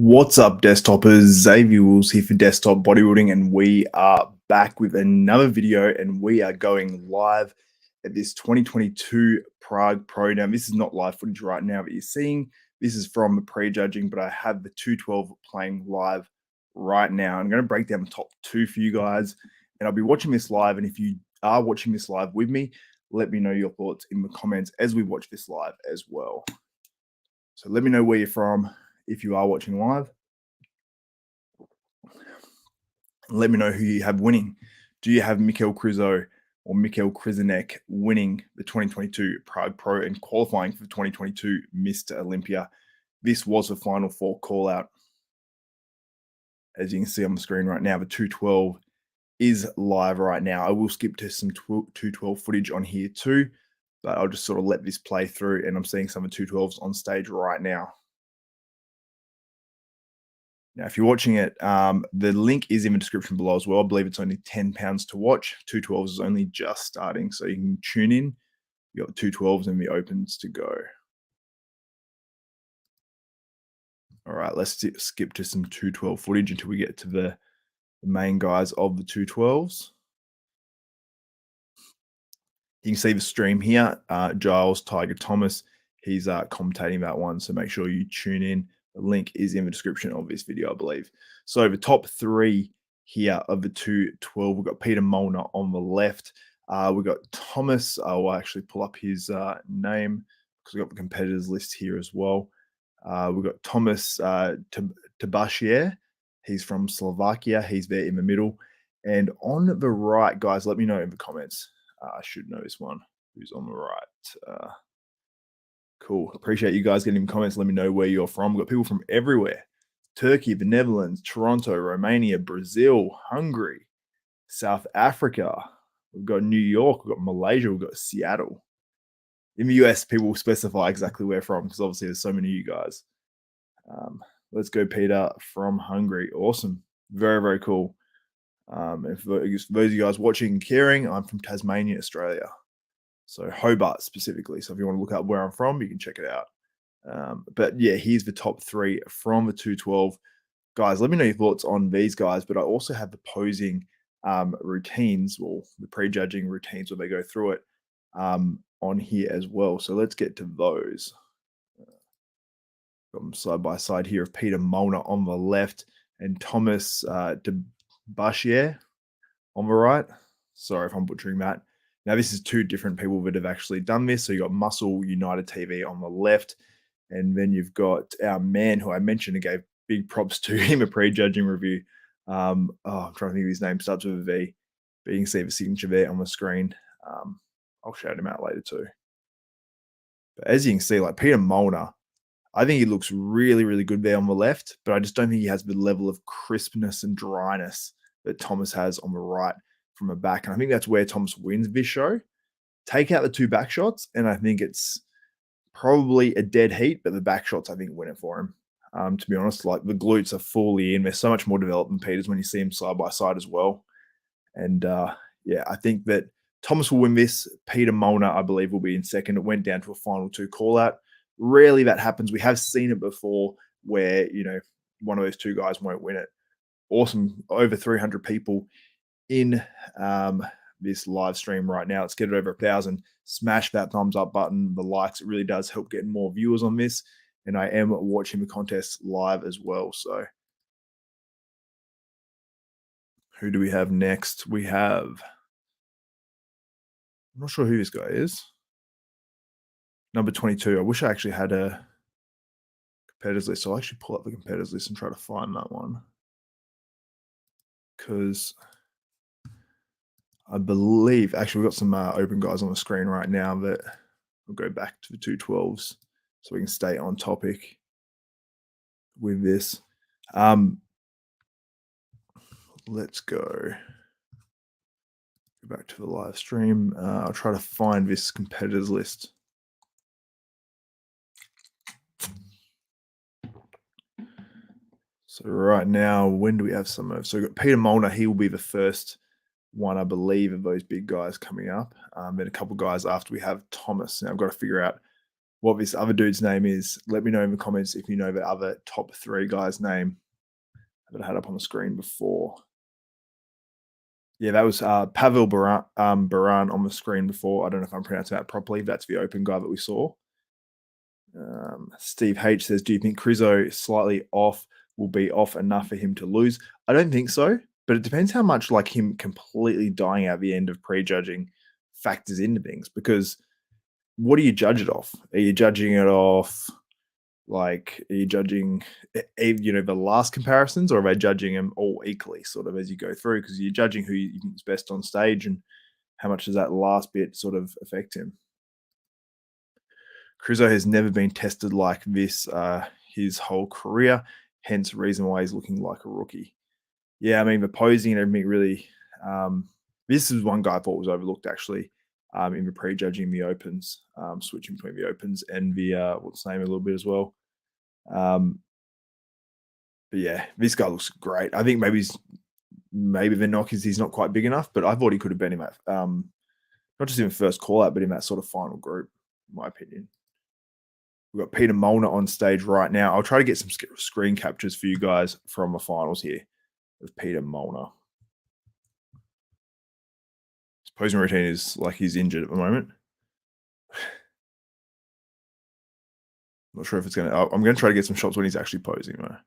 What's up, desktopers? Xavier Wills here for Desktop Bodybuilding, and we are back with another video, and we are going live at this 2022 Prague Pro. Now, this is not live footage right now that you're seeing. This is from the pre-judging, but I have the 212 playing live right now. I'm going to break down the top two for you guys, and I'll be watching this live, and if you are watching this live with me, let me know your thoughts in the comments as we watch this live as well. So let me know where you're from if you are watching live. Let me know who you have winning. Do you have Michal Krizo or Michal Krizanek winning the 2022 Prague Pro and qualifying for the 2022 Mr Olympia? This was the final four call out. As you can see on the screen right now, the 212 is live right now. I will skip to some 212 footage on here too, but I'll just sort of let this play through, and I'm seeing some of the 212s on stage right now. Now, if you're watching it, the link is in the description below as well. I believe it's only £10 to watch. 212s is only just starting, so you can tune in. You got 212s and the opens to go. All right, let's skip to some 212 footage until we get to the main guys of the 212s. You can see the stream here. Giles Tiger Thomas, he's commentating that one, so make sure you tune in. The link is in the description of this video, I believe. So the top three here of the 212, we've got Peter Molnar on the left. We've got Thomas. I'll actually pull up his name because we've got the competitors list here as well. We've got Thomas Tabashier. He's from Slovakia. He's there in the middle. And on the right, guys, let me know in the comments. I should know this one. Who's on the right? Cool. Appreciate you guys getting comments. Let me know where you're from. We've got people from everywhere. Turkey, the Netherlands, Toronto, Romania, Brazil, Hungary, South Africa. We've got New York. We've got Malaysia. We've got Seattle. In the US, people will specify exactly where from because obviously there's so many of you guys. Let's go, Peter, from Hungary. Awesome. Very, very cool. And for those of you guys watching and caring, I'm from Tasmania, Australia. So Hobart specifically. So if you want to look up where I'm from, you can check it out. But yeah, here's the top three from the 212. Guys, let me know your thoughts on these guys. But I also have the posing routines, or the pre-judging routines where they go through it on here as well. So let's get to those. Got them side by side here of Peter Molnar on the left and Thomas Tabashier on the right. Sorry if I'm butchering that. Now, this is two different people that have actually done this. So you got Muscle United TV on the left, and then you've got our man who I mentioned and gave big props to him a pre-judging review. I'm trying to think of his name, starts with a V, but you can see the signature there on the screen. I'll shout him out later too. But as you can see, like Peter Molnar, I think he looks really, really good there on the left, but I just don't think he has the level of crispness and dryness that Thomas has on the right from the back. And I think that's where Thomas wins this show. Take out the two back shots, and I think it's probably a dead heat, but the back shots, I think, win it for him. To be honest, like the glutes are fully in. They're so much more developed than Peter's when you see him side by side as well. And yeah, I think that Thomas will win this. Peter Molnar, I believe, will be in second. It went down to a final two call out. Rarely that happens. We have seen it before where, you know, one of those two guys won't win it. Awesome. Over 300 people in this live stream right now. Let's get it over 1,000. Smash that thumbs up button, the likes. It really does help get more viewers on this. And I am watching the contest live as well. So who do we have next? We have, I'm not sure who this guy is. Number 22. I wish I actually had a competitors list. So I'll actually pull up the competitors list and try to find that one. Because I believe, actually, we've got some open guys on the screen right now that we'll go back to the 212s so we can stay on topic with this. Let's go back to the live stream. I'll try to find this competitors list. So right now, when do we have some of? So we've got Peter Molnar. He will be the first one, I believe, of those big guys coming up. Then a couple guys after we have Thomas. Now I've got to figure out what this other dude's name is. Let me know in the comments if you know the other top 3 guy's name that I had up on the screen before. Yeah, that was Pavel Baran on the screen before. I don't know if I'm pronouncing that properly. That's the open guy that we saw. Steve H says, do you think Krizo slightly off will be off enough for him to lose? I don't think so, but it depends how much like him completely dying at the end of prejudging factors into things. Because what do you judge it off? Are you judging it off like, are you judging the last comparisons, or are they judging them all equally sort of as you go through? Because you're judging who you think is best on stage, and how much does that last bit sort of affect him? Krizo has never been tested like this his whole career, hence reason why he's looking like a rookie. Yeah, I mean, the posing and everything really, this is one guy I thought was overlooked actually in the prejudging the opens, switching between the opens and the, what's the name a little bit as well. But yeah, this guy looks great. I think maybe the knock is he's not quite big enough, but I thought he could have been in that, not just in the first call out, but in that sort of final group, in my opinion. We've got Peter Molnar on stage right now. I'll try to get some screen captures for you guys from the finals here of Peter Molnar. His posing routine is like he's injured at the moment. Not sure if it's going to... I'm going to try to get some shots when he's actually posing, though.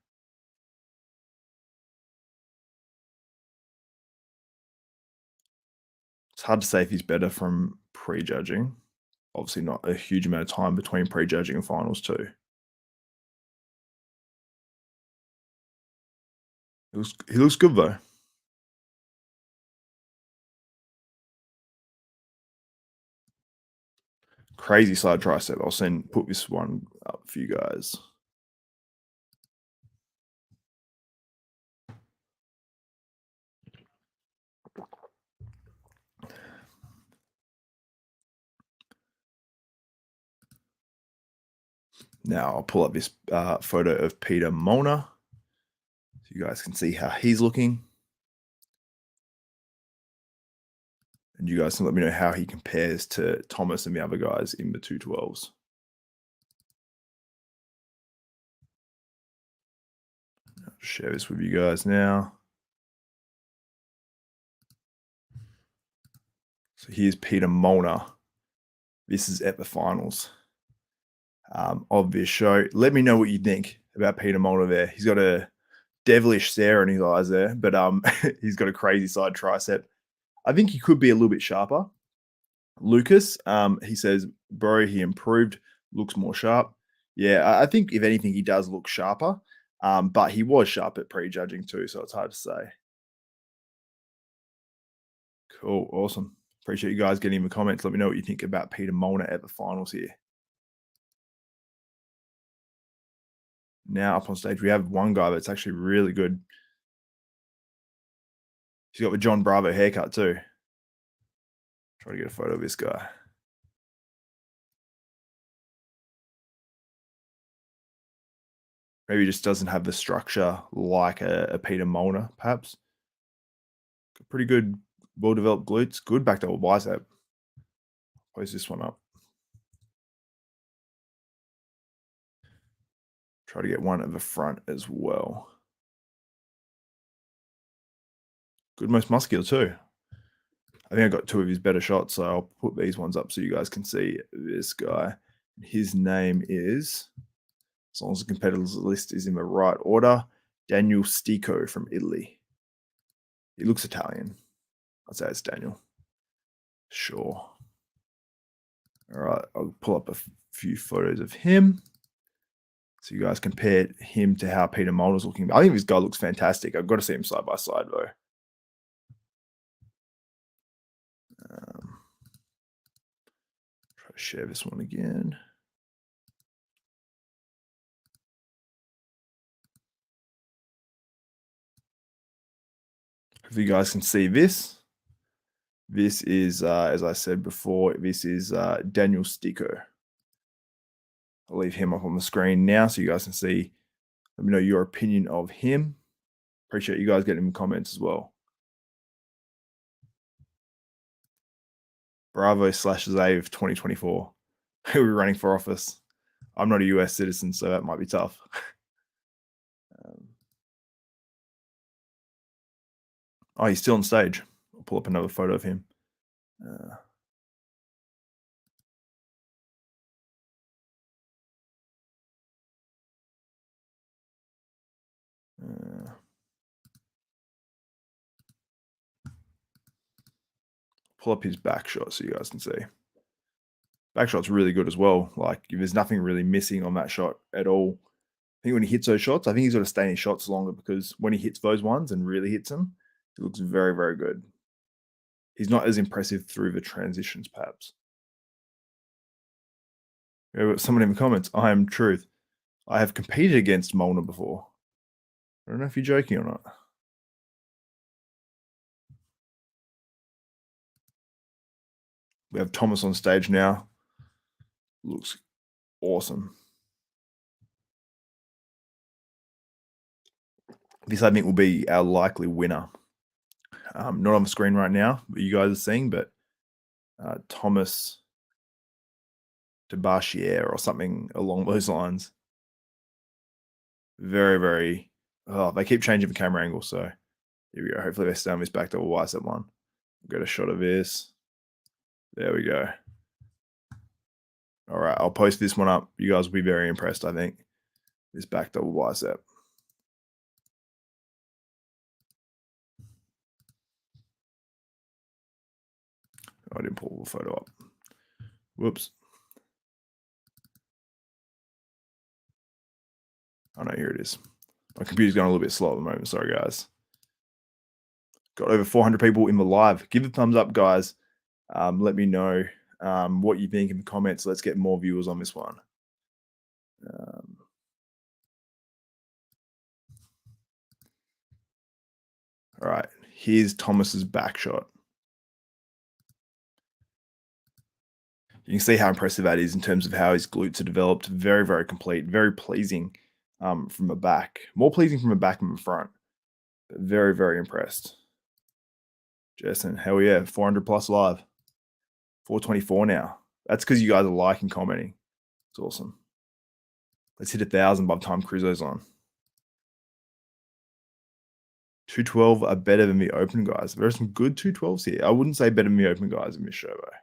It's hard to say if he's better from prejudging. Obviously not a huge amount of time between prejudging and finals too. He looks good though. Crazy side tricep. I'll put this one up for you guys. Now I'll pull up this photo of Peter Molnar so you guys can see how he's looking. And you guys can let me know how he compares to Thomas and the other guys in the 212s. I'll share this with you guys now. So here's Peter Molnar. This is at the finals of this show. Let me know what you think about Peter Molnar there. He's got a devilish stare in his eyes there, but he's got a crazy side tricep. I think he could be a little bit sharper. Lucas, he says, bro, he improved, looks more sharp. Yeah, I think if anything, he does look sharper, but he was sharp at prejudging too, so it's hard to say. Cool, awesome. Appreciate you guys getting in the comments. Let me know what you think about Peter Molnar at the finals here. Now up on stage, we have one guy that's actually really good. He's got the John Bravo haircut too. Try to get a photo of this guy. Maybe he just doesn't have the structure like a Peter Molnar, perhaps. Got pretty good, well-developed glutes. Good back double bicep. Post this one up. Try to get one at the front as well. Good, most muscular too. I think I got 2 of his better shots, so I'll put these ones up so you guys can see this guy. His name is, as long as the competitors list is in the right order, Daniel Stico from Italy. He looks Italian. I'd say it's Daniel. Sure. All right, I'll pull up a few photos of him so you guys compare him to how Peter Molnar's looking. I think this guy looks fantastic. I've got to see him side by side though. Try to share this one again. If you guys can see this, this is, as I said before, this is Daniel Stico. I'll leave him up on the screen now so you guys can see. Let me know your opinion of him. Appreciate you guys getting in the comments as well. Bravo /Zave 2024. Who are we running for office? I'm not a US citizen, so that might be tough. Um, oh, he's still on stage. I'll pull up another photo of him. Uh, uh, pull up his back shot so you guys can see. Back shot's really good as well. Like, there's nothing really missing on that shot at all. I think when he hits those shots, I think he's got to stay in his shots longer because when he hits those ones and really hits them, it looks very, very good. He's not as impressive through the transitions, perhaps. Someone in the comments, I am truth. I have competed against Molnar before. I don't know if you're joking or not. We have Thomas on stage now. Looks awesome. This, I think, will be our likely winner. Not on the screen right now, but you guys are seeing, but Thomas Debarchier or something along those lines. Very, very. Oh, they keep changing the camera angle, so here we go. Hopefully, they stay on this back double bicep one. We'll get a shot of this. There we go. All right, I'll post this one up. You guys will be very impressed, I think. This back double bicep. I didn't pull the photo up. Whoops. Oh no, here it is. My computer's going a little bit slow at the moment. Sorry, guys. Got over 400 people in the live. Give a thumbs up, guys. Let me know what you think in the comments. Let's get more viewers on this one. All right, here's Thomas's back shot. You can see how impressive that is in terms of how his glutes are developed. Very, very complete. Very pleasing from the back. More pleasing from the back than the front. But very, very impressed. Jason, hell yeah, 400 plus live. 424 now. That's because you guys are liking, commenting. It's awesome. Let's hit 1,000 by the time Krizo's on. 212 are better than the open guys. There are some good 212s here. I wouldn't say better than the open guys in this show, though.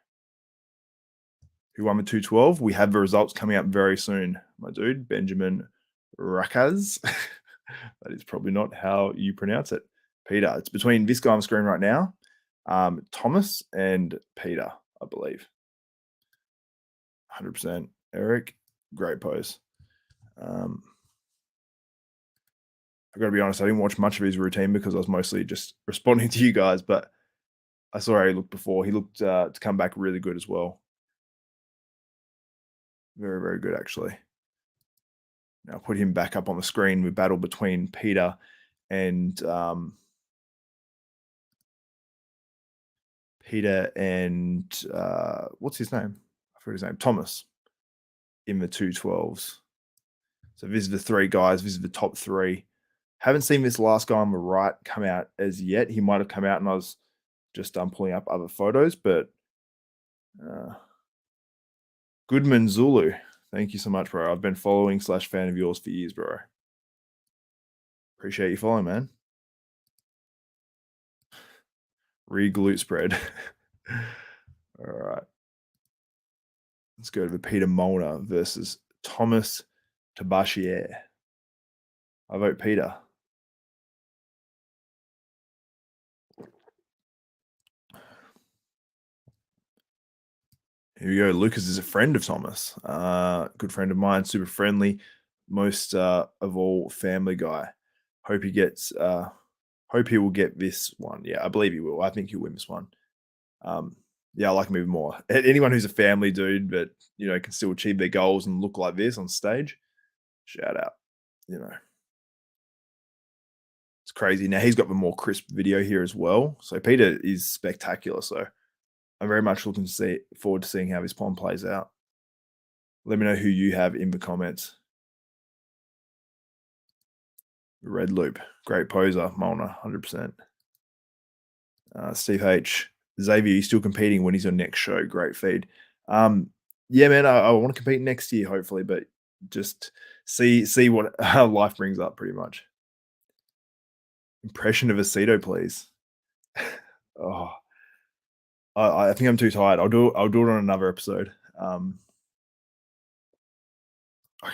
Who won the 212? We have the results coming up very soon, my dude. Benjamin Rakaz. That is probably not how you pronounce it. Peter. It's between this guy on the screen right now, Thomas, and Peter, I believe. 100%. Eric, great pose. I've got to be honest, I didn't watch much of his routine because I was mostly just responding to you guys, but I saw how he looked before. He looked to come back really good as well. Very, very good, actually. Now put him back up on the screen. We battle between Peter and what's his name? I forgot his name. Thomas in the 212s. So this is the three guys. This is the top three. Haven't seen this last guy on the right come out as yet. He might have come out and I was just pulling up other photos, but Goodman Zulu. Thank you so much, bro. I've been following / fan of yours for years, bro. Appreciate you following, man. Re-glute spread. All right. Let's go to the Peter Molnar versus Thomas Tabachier. I vote Peter. Here we go. Lucas is a friend of Thomas. Good friend of mine, super friendly. Most of all, family guy. Hope he gets. Hope he will get this one. Yeah, I believe he will. I think he'll win this one. Yeah, I like him even more. Anyone who's a family dude, but can still achieve their goals and look like this on stage. Shout out. It's crazy. Now he's got the more crisp video here as well. So Peter is spectacular. So I'm very much looking forward to seeing how this pond plays out. Let me know who you have in the comments. Red loop, great poser, Molnar, 100%. Steve H, Xavier, you still competing? When is your next show? Great feed. Yeah, man, I want to compete next year, hopefully, but just see what life brings up pretty much. Impression of aceto, please. Oh, I think I'm too tired. I'll do it on another episode. I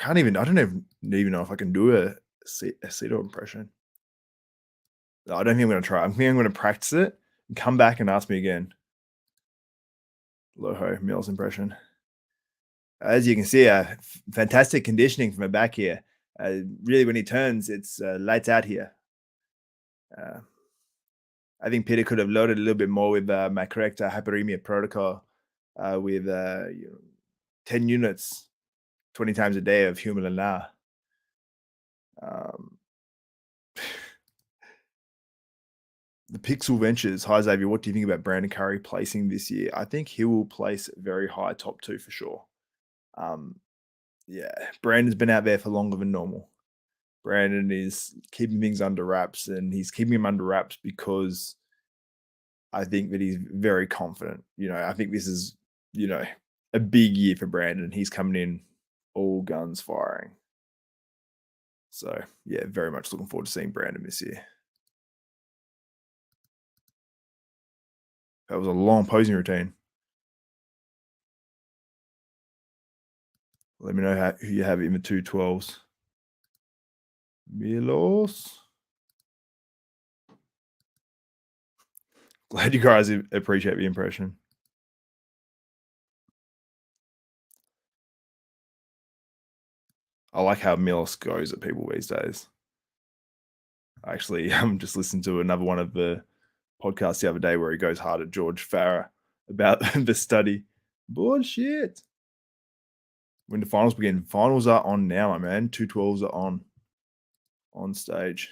don't even know if I can do a aceto impression. I don't think I'm gonna try. I think I'm gonna practice it and come back and ask me again. Loho Mills impression. As you can see, fantastic conditioning from the back here. Really, when he turns, it's lights out here. I think Peter could have loaded a little bit more with my correct hyperemia protocol with 10 units, 20 times a day of human and The Pixel Ventures. Hi, Xavier. What do you think about Brandon Curry placing this year? I think he will place very high top 2 for sure. Yeah, Brandon's been out there for longer than normal. Brandon is keeping things under wraps, and he's keeping them under wraps because I think that he's very confident. I think this is, a big year for Brandon. He's coming in all guns firing. So, yeah, very much looking forward to seeing Brandon this year. That was a long posing routine. Let me know who you have in the 212s. Milos. Glad you guys appreciate the impression. I like how Milos goes at people these days. Actually, I'm just listening to another one of the podcasts the other day where he goes hard at George Farah about the study. Bullshit. When the finals begin, finals are on now, my man. 212s are on stage.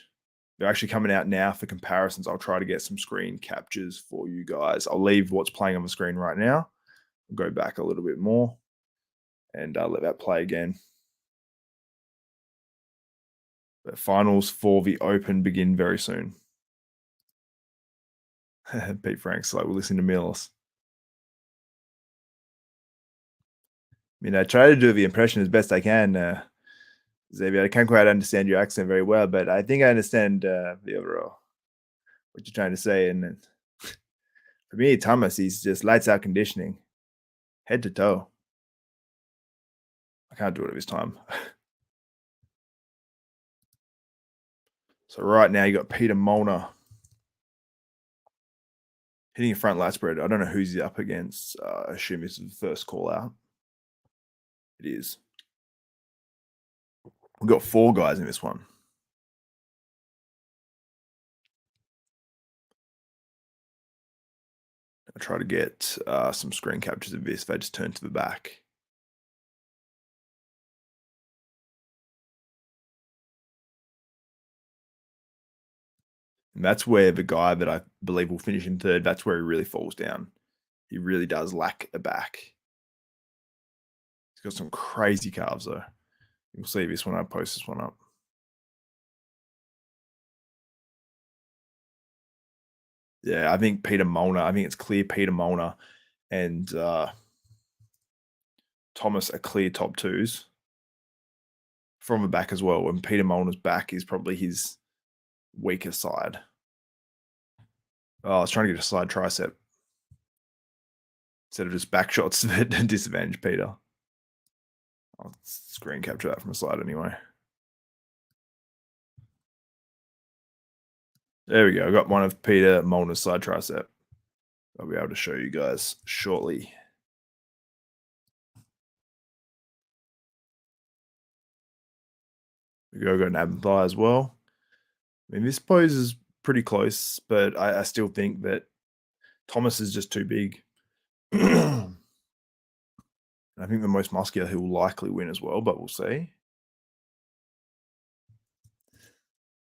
They're actually coming out now for comparisons. I'll try to get some screen captures for you guys. I'll leave what's playing on the screen right now. I'll go back a little bit more and let that play again. The finals for the Open begin very soon. Pete Franks, like we're listening to Mills. I try to do the impression as best I can. Xavier, I can't quite understand your accent very well, but I think I understand the overall what you're trying to say. And for me, Thomas, he's just lights out conditioning, head to toe. I can't do it this time. So right now you got Peter Molnar hitting a front lat spread. I don't know who's he up against. I assume this is the first call out. It is. We've got 4 guys in this one. I'll try to get some screen captures of this if I just turn to the back. And that's where the guy that I believe will finish in third, that's where he really falls down. He really does lack a back. He's got some crazy calves, though. You'll see this when I post this one up. Yeah, I think Peter Molnar. I think it's clear Peter Molnar and Thomas are clear top 2s from the back as well. And Peter Molnar's back is probably his weaker side. Oh, I was trying to get a side tricep instead of just back shots that disadvantage Peter. I'll screen capture that from the side anyway. There we go. I got one of Peter Molnar's side tricep. I'll be able to show you guys shortly. We got an ab and thigh as well. I mean, this pose is pretty close, but I still think that Thomas is just too big. I think the most muscular he will likely win as well, but we'll see.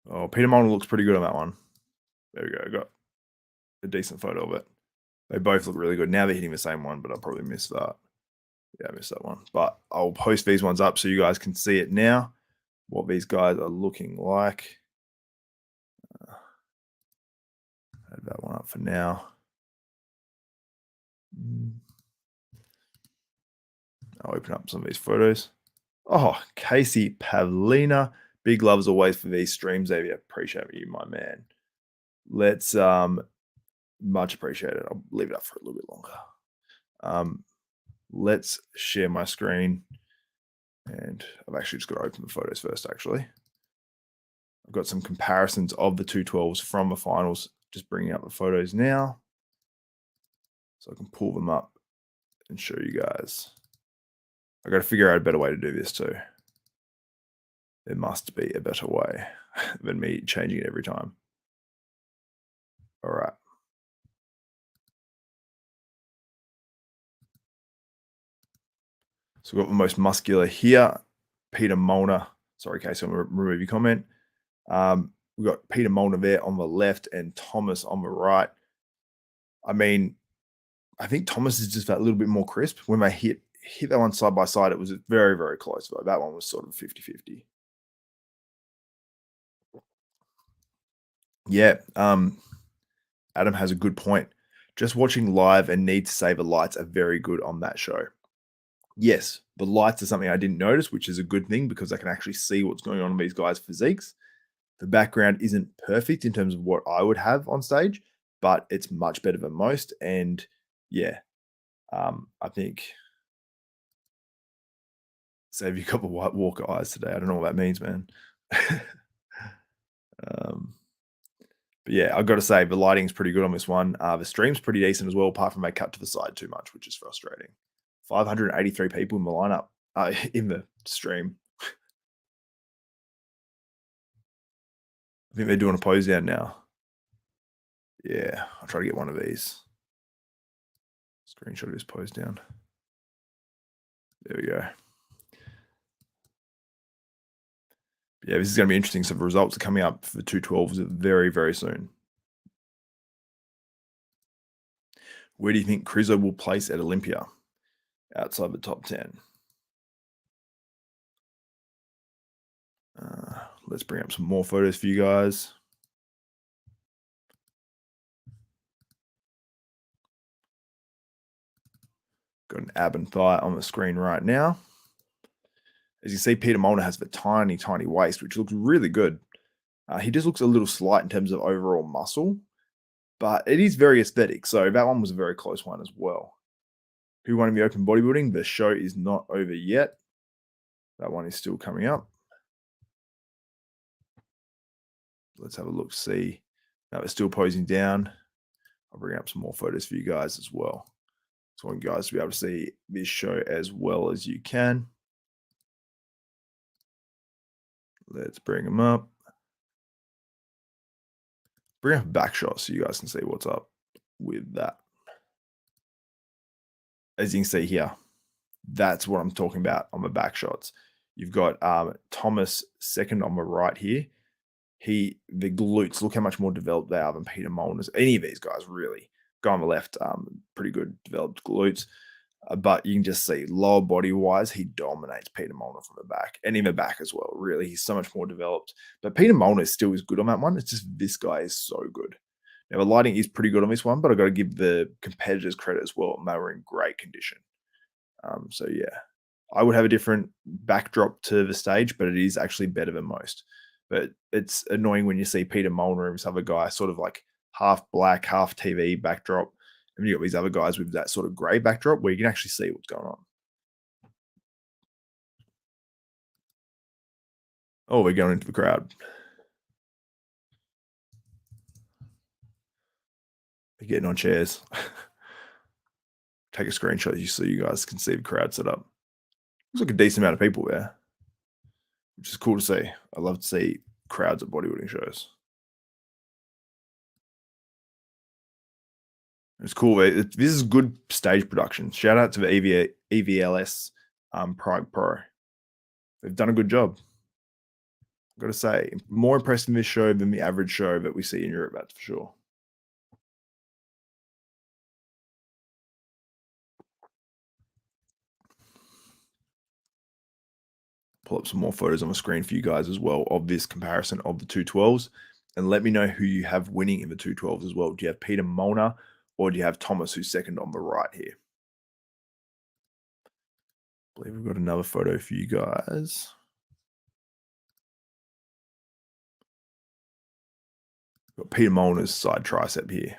Oh, Peter Molnar looks pretty good on that one. There we go. I got a decent photo of it. They both look really good. Now they're hitting the same one, but I'll probably miss that. Yeah, I missed that one. But I'll post these ones up so you guys can see it now, what these guys are looking like. Add that one up for now. I'll open up some of these photos. Oh, Casey Pavlina. Big love as always for these streams, Xavier. Appreciate you, my man. Let's much appreciated. I'll leave it up for a little bit longer. Let's share my screen. And I've actually just got to open the photos first, actually. I've got some comparisons of the 212s from the finals. Just bringing up the photos now. So I can pull them up and show you guys. I got to figure out a better way to do this too. There must be a better way than me changing it every time. All right. So we've got the most muscular here, Peter Molnar. Sorry, Casey, I'm going to remove your comment. We've got Peter Molnar there on the left and Thomas on the right. I mean, I think Thomas is just that little bit more crisp. When they hit that one side by side, it was very, very close. Though. That one was sort of 50-50. Yeah. Adam has a good point. Just watching live and need to say the lights are very good on that show. Yes, the lights are something I didn't notice, which is a good thing because I can actually see what's going on in these guys' physiques. The background isn't perfect in terms of what I would have on stage, but it's much better than most. And yeah, I think Save you a couple White Walker eyes today. I don't know what that means, man. But yeah, I've got to say the lighting's pretty good on this one. The stream's pretty decent as well, apart from they cut to the side too much, which is frustrating. 583 people in the lineup, in the stream. I think they're doing a pose down now. Yeah, I'll try to get one of these. Screenshot of his pose down. There we go. Yeah, this is going to be interesting. So the results are coming up for the 212s very, very soon. Where do you think Krizo will place at Olympia? Outside the top 10. Let's bring up some more photos for you guys. Got an ab and thigh on the screen right now. As you see, Peter Molnar has the tiny, tiny waist, which looks really good. He just looks a little slight in terms of overall muscle, but it is very aesthetic. So that one was a very close one as well. Who won in the Open Bodybuilding? The show is not over yet. That one is still coming up. Let's have a look, see. Now we're still posing down. I'll bring up some more photos for you guys as well. So I want you guys to be able to see this show as well as you can. Let's bring them up. Bring up a back shot so you guys can see what's up with that. As you can see here, that's what I'm talking about on the back shots. You've got Thomas second on the right here. The glutes, look how much more developed they are than Peter Molnar's. Any of these guys, really. Guy on the left, pretty good developed glutes. But you can just see lower body wise, he dominates Peter Molnar from the back and in the back as well. Really, he's so much more developed. But Peter Molnar still is good on that one. It's just this guy is so good. Now, the lighting is pretty good on this one, but I've got to give the competitors credit as well. They were in great condition. So, yeah, I would have a different backdrop to the stage, but it is actually better than most. But it's annoying when you see Peter Molnar and this other guy sort of like half black, half TV backdrop. And you got these other guys with that sort of grey backdrop where you can actually see what's going on. Oh, we're going into the crowd. They're getting on chairs. Take a screenshot so you guys can see the crowd set up. Looks like a decent amount of people there, which is cool to see. I love to see crowds at bodybuilding shows. It's cool. This is good stage production. Shout out to the EVLS Prague Pro. They've done a good job. I've got to say, more impressed in this show than the average show that we see in Europe, that's for sure. Pull up some more photos on the screen for you guys as well of this comparison of the 212s. And let me know who you have winning in the 212s as well. Do you have Peter Molnar or do you have Thomas, who's second on the right here? believe we've got another photo for you guys. Got Peter Molyneux's side tricep here.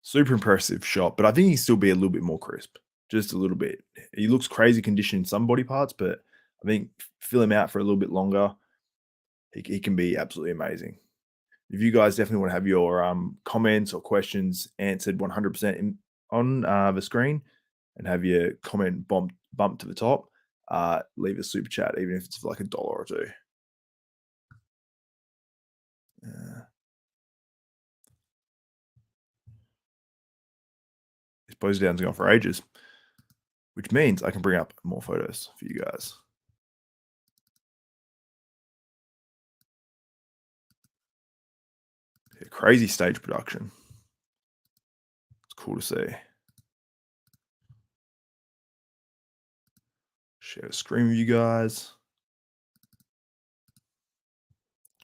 Super impressive shot, but I think he'd still be a little bit more crisp. Just a little bit. He looks crazy conditioned in some body parts, but I think fill him out for a little bit longer, he can be absolutely amazing. If you guys definitely want to have your comments or questions answered 100% on the screen and have your comment bumped to the top, leave a super chat, even if it's for like $1 or $2. This pose down's gone for ages, which means I can bring up more photos for you guys. Yeah, crazy stage production. It's cool to see. Share a screen with you guys.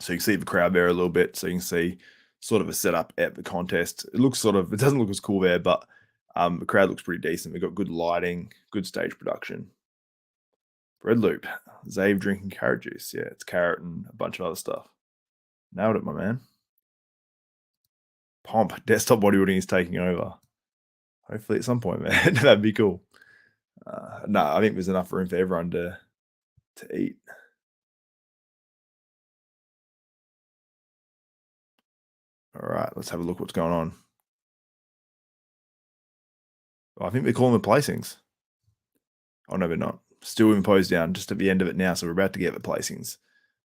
So you can see the crowd there a little bit. So you can see sort of a setup at the contest. It looks it doesn't look as cool there, but the crowd looks pretty decent. We've got good lighting, good stage production. Bread loop, Xavier drinking carrot juice. Yeah, it's carrot and a bunch of other stuff. Nailed it, my man. Pomp, desktop bodybuilding is taking over. Hopefully at some point, man. That'd be cool. No, I think there's enough room for everyone to eat. All right, let's have a look what's going on. Oh, I think they're calling the placings. Oh, no, they're not. Still in pose down, just at the end of it now. So we're about to get the placings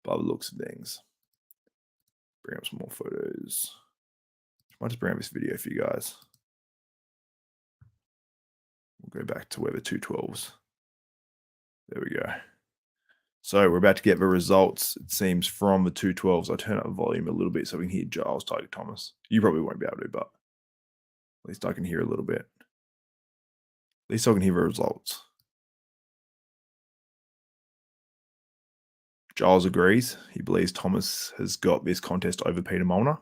by the looks of things. Bring up some more photos. I might just bring up this video for you guys. We'll go back to where the 212s. There we go. So we're about to get the results, it seems, from the 212s. I'll turn up the volume a little bit so we can hear Giles Tiger Thomas. You probably won't be able to, but at least I can hear a little bit. At least I can hear the results. Giles agrees. He believes Thomas has got this contest over Peter Molyneux.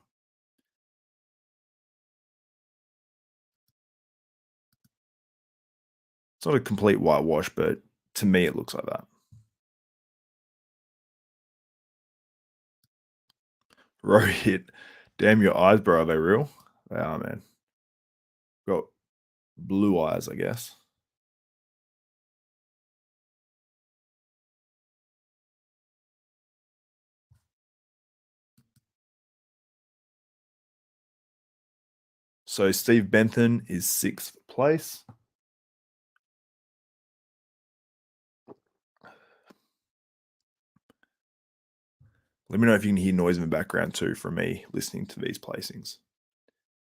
It's not a complete whitewash, but to me it looks like that. Rohit, damn your eyes, bro. Are they real? They are, man. Got blue eyes, I guess. So Steve Bentham is 6th place. Let me know if you can hear noise in the background too from me listening to these placings.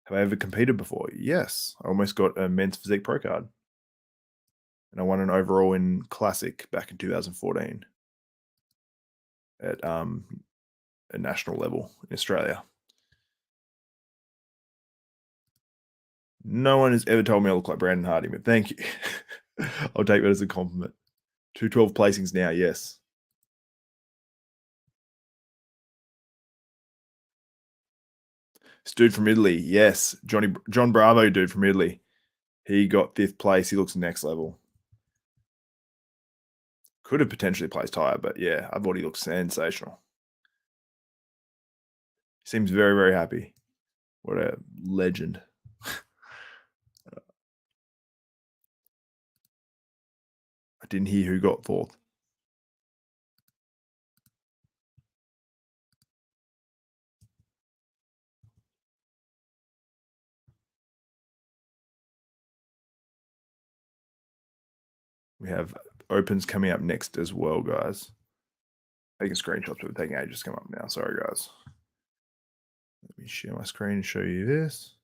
Have I ever competed before? Yes. I almost got a men's physique pro card. And I won an overall in Classic back in 2014 at a national level in Australia. No one has ever told me I look like Brandon Hardy, but thank you. I'll take that as a compliment. 212 placings now, yes. This dude from Italy, yes. John Bravo dude from Italy. He got 5th place. He looks next level. Could have potentially placed higher, but yeah, I thought he looked sensational. He seems very, very happy. What a legend. I didn't hear who got 4th. We have opens coming up next as well, guys. Taking screenshots, but taking ages to come up now. Sorry, guys. Let me share my screen and show you this.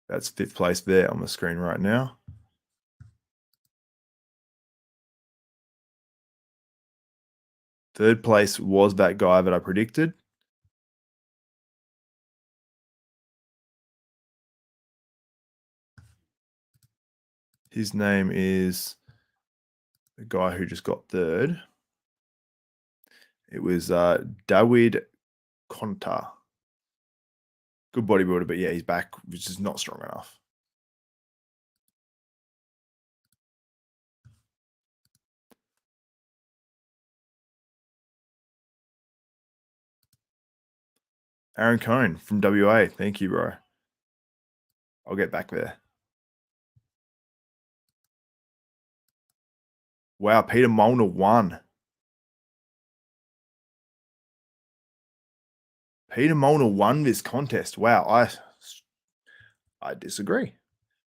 That's 5th place there on the screen right now. Third place was that guy that I predicted. His name is the guy who just got 3rd. It was Dawid Konta. Good bodybuilder, but yeah, he's back, which is not strong enough. Aaron Cohn from WA. Thank you, bro. I'll get back there. Wow, Peter Molnar won. Peter Molnar won this contest. Wow, I disagree.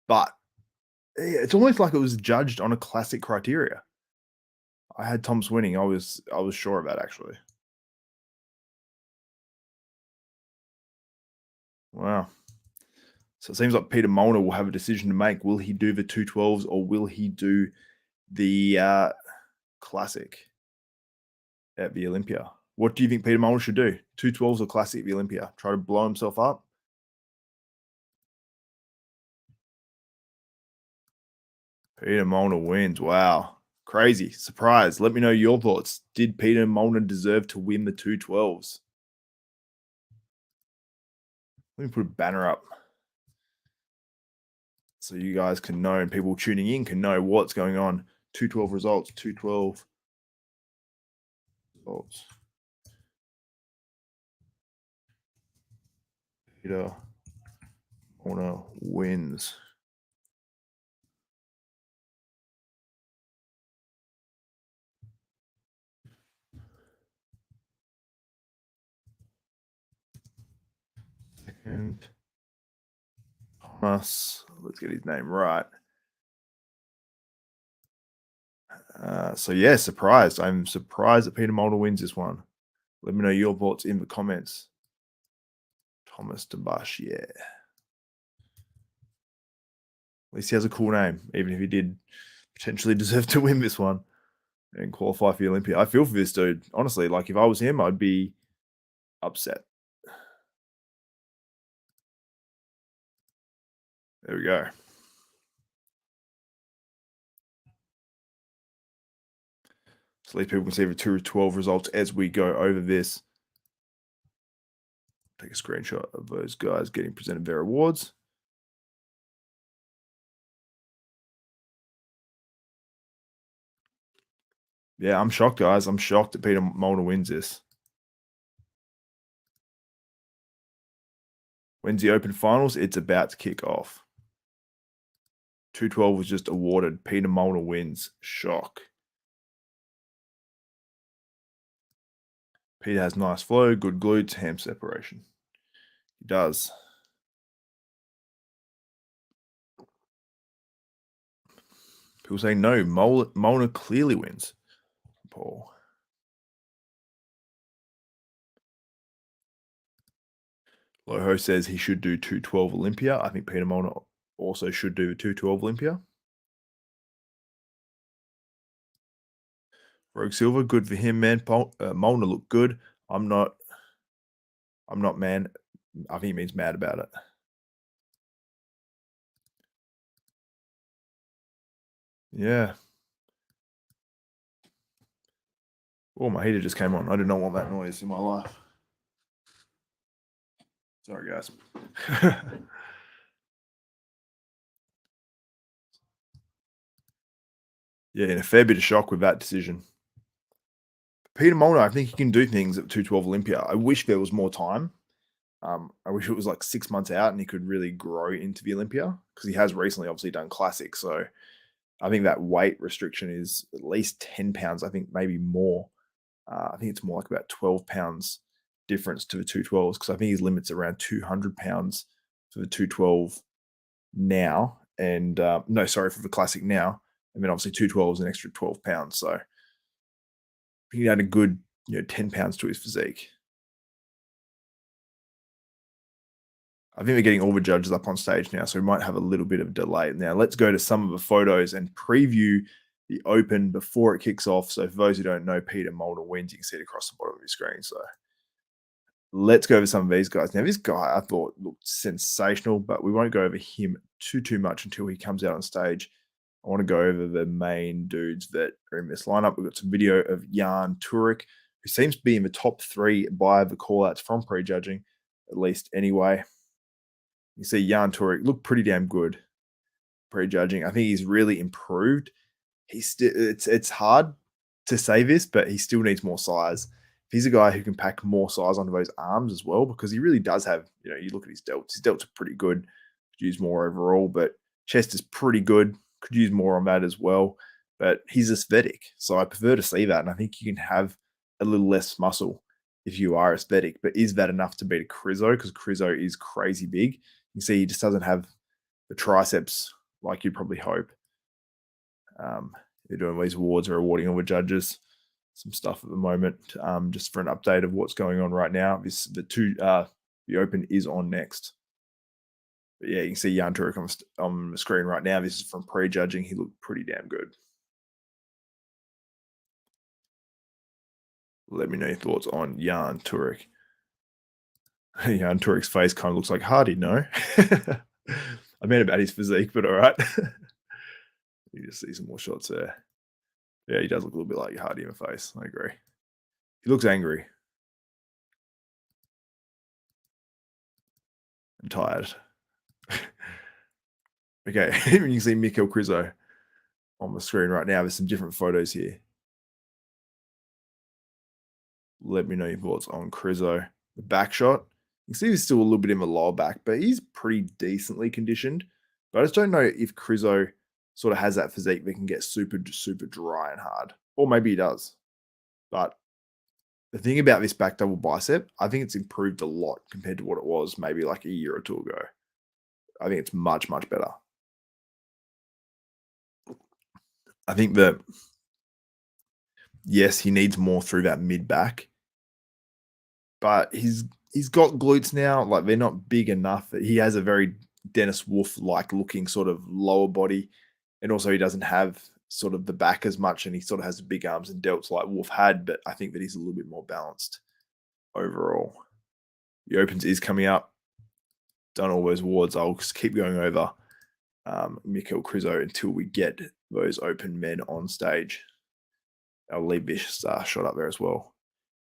But it's almost like it was judged on a classic criteria. I had Thomas winning. I was sure of that, actually. Wow. So it seems like Peter Molnar will have a decision to make. Will he do the 212s or will he do the classic at the Olympia? What do you think Peter Molnar should do? 212s or classic at the Olympia? Try to blow himself up? Peter Molnar wins. Wow. Crazy. Surprise. Let me know your thoughts. Did Peter Molnar deserve to win the 212s? Let me put a banner up so you guys can know and people tuning in can know what's going on. 212 results. 212 results. Peter Molnar wins. Second. Thomas. Let's get his name right. So yeah, surprised. I'm surprised that Peter Molnar wins this one. Let me know your thoughts in the comments. Thomas Dabash, yeah. At least he has a cool name, even if he did potentially deserve to win this one and qualify for the Olympia. I feel for this dude. Honestly, like if I was him, I'd be upset. There we go. So at least people can see the 212 results as we go over this. Take a screenshot of those guys getting presented their awards. Yeah, I'm shocked, guys. I'm shocked that Peter Molnar wins this. When's the Open Finals? It's about to kick off. 212 was just awarded. Peter Molnar wins. Shock. Peter has nice flow, good glutes, ham separation. He does. People say no, Molnar clearly wins. Paul. Loho says he should do 212 Olympia. I think Peter Molnar also should do 212 Olympia. Rogue Silver, good for him, man. Molnar looked good. I'm not, man. I think he means mad about it. Yeah. Oh, my heater just came on. I did not want that noise in my life. Sorry, guys. Yeah, in a fair bit of shock with that decision. Peter Molnar, I think he can do things at 212 Olympia. I wish there was more time. I wish it was like 6 months out and he could really grow into the Olympia because he has recently obviously done classics. So I think that weight restriction is at least 10 pounds. I think maybe more. I think it's more like about 12 pounds difference to the 212s because I think his limit's around 200 pounds for the 212 now. And no, sorry, for the classic now. And then obviously 212 is an extra 12 pounds. So he had a good 10 pounds to his physique. I think we're getting all the judges up on stage now, so we might have a little bit of delay. Now, let's go to some of the photos and preview the Open before it kicks off. So for those who don't know, Peter Molnar wins. You can see it across the bottom of your screen. So let's go over some of these guys. Now, this guy I thought looked sensational, but we won't go over him too much until he comes out on stage. I want to go over the main dudes that are in this lineup. We've got some video of Jan Turek, who seems to be in the top 3 by the call-outs from prejudging, at least anyway. You see Jan Turek look pretty damn good prejudging. I think he's really improved. He's still it's hard to say this, but he still needs more size. If he's a guy who can pack more size onto those arms as well, because he really does have, you look at his delts. His delts are pretty good. Could use more overall, but chest is pretty good. Could use more on that as well. But he's aesthetic, so I prefer to see that. And I think you can have a little less muscle if you are aesthetic. But is that enough to beat a Krizo? Because Krizo is crazy big. You can see he just doesn't have the triceps like you'd probably hope. They're doing these awards, are awarding all the judges some stuff at the moment. Just for an update of what's going on right now. The Open is on next. But yeah, you can see Jan Turek on the screen right now. This is from prejudging. He looked pretty damn good. Let me know your thoughts on Jan Turek. Jan Turek's face kind of looks like Hardy, no? I meant about his physique, but all right. You just see some more shots there. Yeah, he does look a little bit like Hardy in the face. I agree. He looks angry and tired. Okay, you can see Michal Krizo on the screen right now. There's some different photos here. Let me know your thoughts on Krizo. The back shot, you can see he's still a little bit in the lower back, but he's pretty decently conditioned. But I just don't know if Krizo sort of has that physique that can get super, super dry and hard. Or maybe he does. But the thing about this back double bicep, I think it's improved a lot compared to what it was maybe like a year or two ago. I think it's much, much better. I think that, yes, he needs more through that mid back, but he's got glutes now. Like, they're not big enough. He has a very Dennis Wolf-like looking sort of lower body, and also he doesn't have sort of the back as much, and he sort of has the big arms and delts like Wolf had, but I think that he's a little bit more balanced overall. The Opens is coming up. Done all those awards. I'll just keep going over Michal Krizo until we get those Open men on stage. I'll leave this shot up there as well.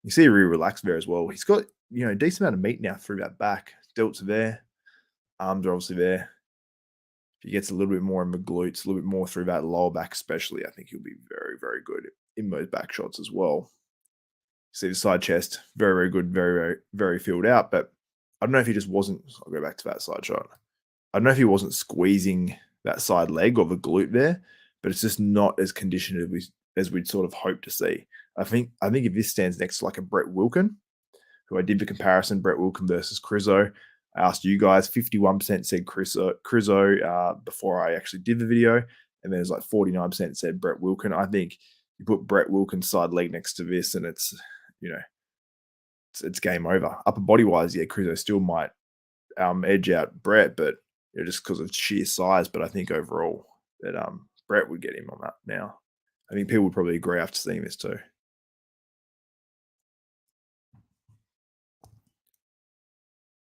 You see really relaxed there as well. He's got, a decent amount of meat now through that back. Delts are there. Arms are obviously there. If he gets a little bit more in the glutes, a little bit more through that lower back especially, I think he'll be very, very good in those back shots as well. See the side chest, very, very good, very, very, very filled out. But I don't know if he just wasn't, I'll go back to that side shot. I don't know if he wasn't squeezing that side leg or the glute there, but it's just not as conditioned as we'd sort of hope to see. I think if this stands next to like a Brett Wilkin, who I did the comparison, Brett Wilkin versus Krizo. I asked you guys, 51% said Krizo before I actually did the video, and then there's like 49% said Brett Wilkin. I think you put Brett Wilkin's side leg next to this, and it's it's game over. Upper body wise, yeah, Krizo still might edge out Brett, but just because of sheer size. But I think overall that Brett would get him on that now. I think people would probably agree after seeing this too.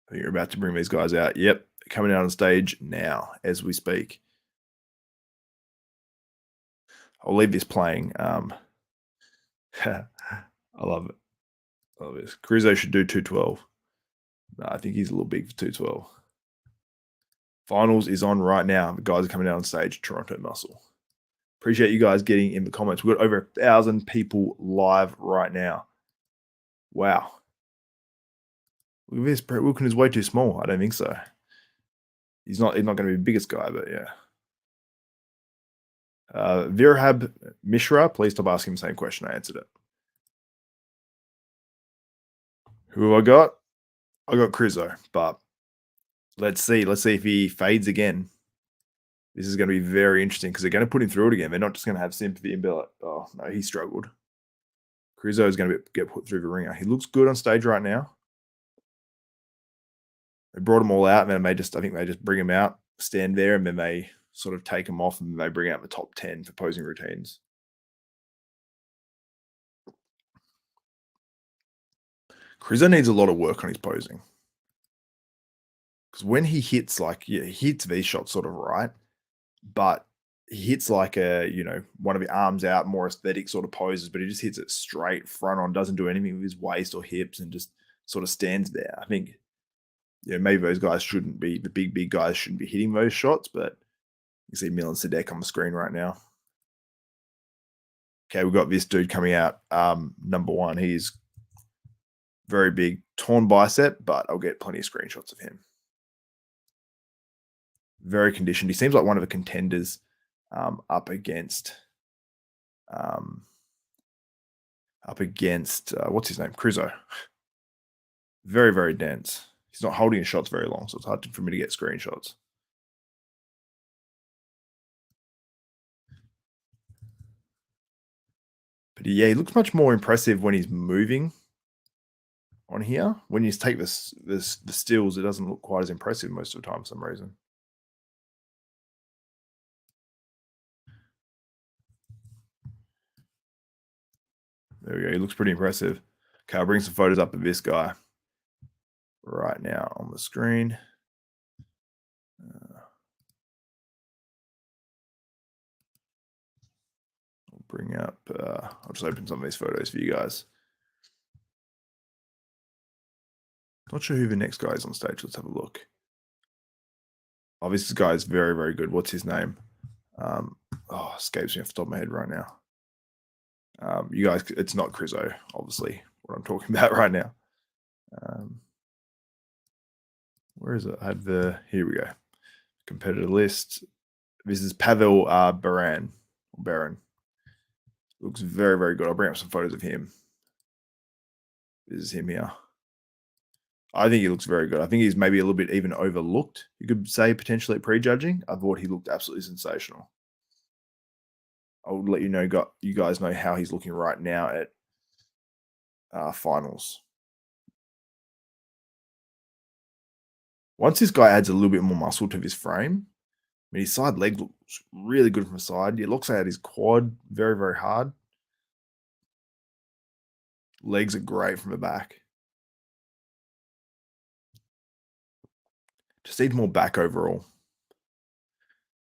I think you're about to bring these guys out. Yep, coming out on stage now as we speak. I'll leave this playing. I love it. I love this. Krizo should do 212. No, I think he's a little big for 212. Finals is on right now. The guys are coming out on stage. Toronto Muscle. Appreciate you guys getting in the comments. We've got over 1,000 people live right now. Wow. Look at this. Brett Wilkin is way too small. I don't think so. He's not going to be the biggest guy, but yeah. Virhab Mishra, please stop asking the same question. I answered it. Who have I got? I got Krizo, but let's see. Let's see if he fades again. This is going to be very interesting because they're going to put him through it again. They're not just going to have sympathy and be like, oh, no, he struggled. Krizo is going to get put through the ringer. He looks good on stage right now. They brought them all out, and then I think they just bring him out, stand there, and then they sort of take them off, and they bring out the top 10 for posing routines. Krizo needs a lot of work on his posing. Because when he hits, he hits these shots sort of right, but he hits like a, one of the arms out, more aesthetic sort of poses, but he just hits it straight front on, doesn't do anything with his waist or hips, and just sort of stands there. I think, maybe those guys shouldn't be, the big guys shouldn't be hitting those shots, but you see Milan Sadek on the screen right now. Okay, we've got this dude coming out, number one. He's very big, torn bicep, but I'll get plenty of screenshots of him. Very conditioned. He seems like one of the contenders up against what's his name? Krizo. Very, very dense. He's not holding his shots very long, so it's hard for me to get screenshots. But yeah, he looks much more impressive when he's moving on here. When you take the stills, it doesn't look quite as impressive most of the time for some reason. There we go. He looks pretty impressive. Okay, I'll bring some photos up of this guy right now on the screen. I'll bring up, I'll just open some of these photos for you guys. Not sure who the next guy is on stage. Let's have a look. Oh, this guy is very, very good. What's his name? Escapes me off the top of my head right now. You guys, it's not Krizo, obviously, what I'm talking about right now. Where is it? I have here we go. Competitor list. This is Pavel Baran. Looks very, very good. I'll bring up some photos of him. This is him here. I think he looks very good. I think he's maybe a little bit even overlooked, you could say, potentially at prejudging. I thought he looked absolutely sensational. I'll let you guys know how he's looking right now at finals. Once this guy adds a little bit more muscle to his frame, I mean, his side leg looks really good from the side. It looks at his quad very, very hard. Legs are great from the back. Just needs more back overall.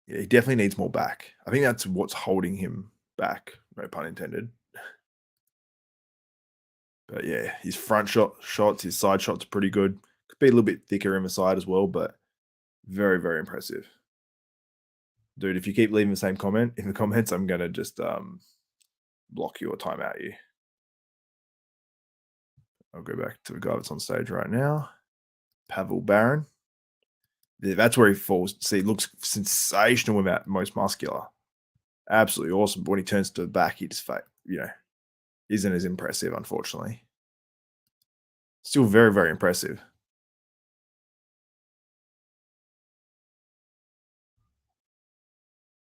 Yeah, he definitely needs more back. I think that's what's holding him back, no pun intended. But yeah, his front shots, his side shots are pretty good. Could be a little bit thicker in the side as well, but very, very impressive. Dude, if you keep leaving the same comment in the comments, I'm going to just block you or time out you. I'll go back to the guy that's on stage right now. Pavel Baran. Yeah, that's where he falls. See, looks sensational with that most muscular. Absolutely awesome. But when he turns to the back, he just, isn't as impressive, unfortunately. Still very, very impressive.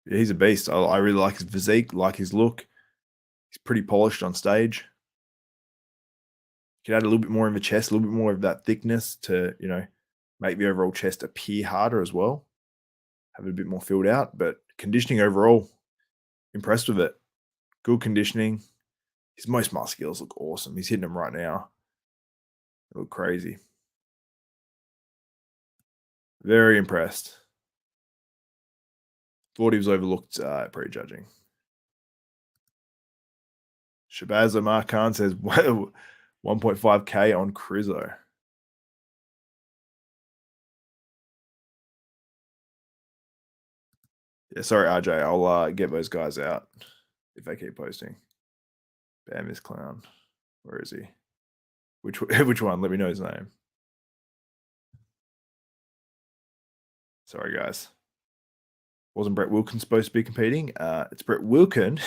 Yeah, he's a beast. I really like his physique, like his look. He's pretty polished on stage. Could add a little bit more in the chest, a little bit more of that thickness to, make the overall chest appear harder as well. Have it a bit more filled out, but conditioning overall, impressed with it. Good conditioning. His most musculars look awesome. He's hitting them right now. They look crazy. Very impressed. Thought he was overlooked at prejudging. Shabazz Omar Khan says 1.5K on Krizo. Yeah, sorry, RJ. I'll get those guys out if they keep posting. Bam, this clown. Where is he? Which one? Let me know his name. Sorry, guys. Wasn't Brett Wilkin supposed to be competing? It's Brett Wilkin.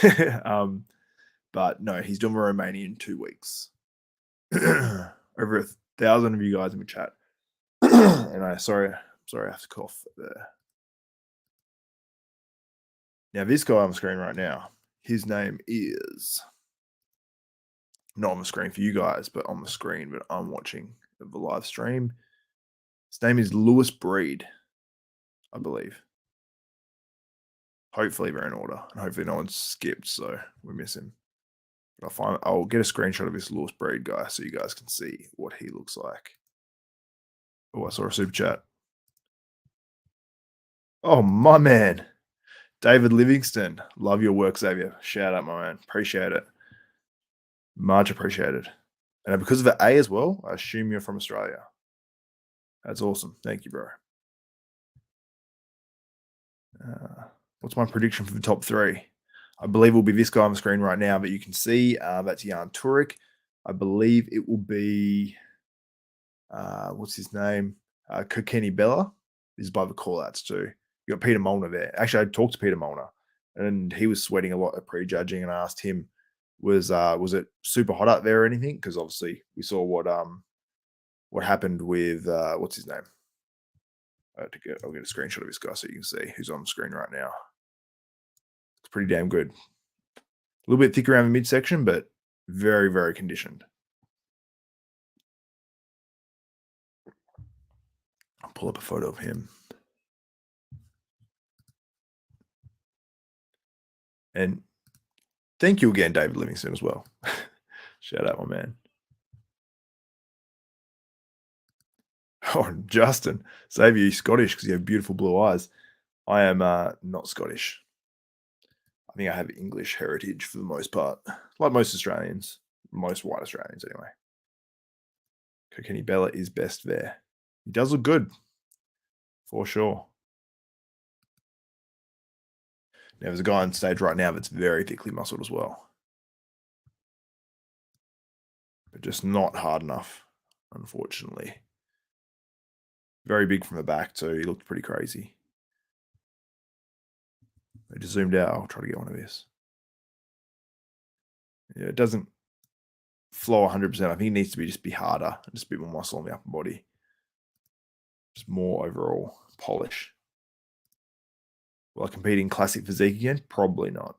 But no, he's doing Romania in 2 weeks. Over 1,000 of you guys in the chat. And I have to cough there. Now, this guy on the screen right now, his name is not on the screen for you guys, but on the screen, but I'm watching the live stream. His name is Lewis Breed, I believe. Hopefully they're in order, and hopefully no one's skipped, so we miss him. But I'll get a screenshot of this Lewis Breed guy so you guys can see what he looks like. Oh, I saw a super chat. Oh, my man. David Livingston, love your work, Xavier. Shout out, my man. Appreciate it. Much appreciated. And because of the A as well, I assume you're from Australia. That's awesome. Thank you, bro. What's my prediction for the top 3? I believe it will be this guy on the screen right now, but you can see that's Jan Turek. I believe it will be, what's his name? Kokeni Bella. This is by the call-outs too. You got Peter Molnar there. Actually, I talked to Peter Molnar, and he was sweating a lot at prejudging, and I asked him, was it super hot up there or anything? Because obviously we saw what happened with what's his name? I'll get a screenshot of this guy so you can see who's on the screen right now. It's pretty damn good. A little bit thick around the midsection, but very, very conditioned. I'll pull up a photo of him. And thank you again, David Livingston, as well. Shout out, my man. Oh, Justin, Xavier, you Scottish because you have beautiful blue eyes. I am not Scottish. I think I have English heritage for the most part, like most Australians, most white Australians anyway. Kokeni Bella is best there. He does look good, for sure. Now, there's a guy on stage right now that's very thickly muscled as well, but just not hard enough, unfortunately. Very big from the back too. He looked pretty crazy. I just zoomed out. I'll try to get one of this. Yeah, it doesn't flow 100%. I think it needs to be harder, just a bit more muscle on the upper body, just more overall polish. Will I compete in classic physique again? Probably not.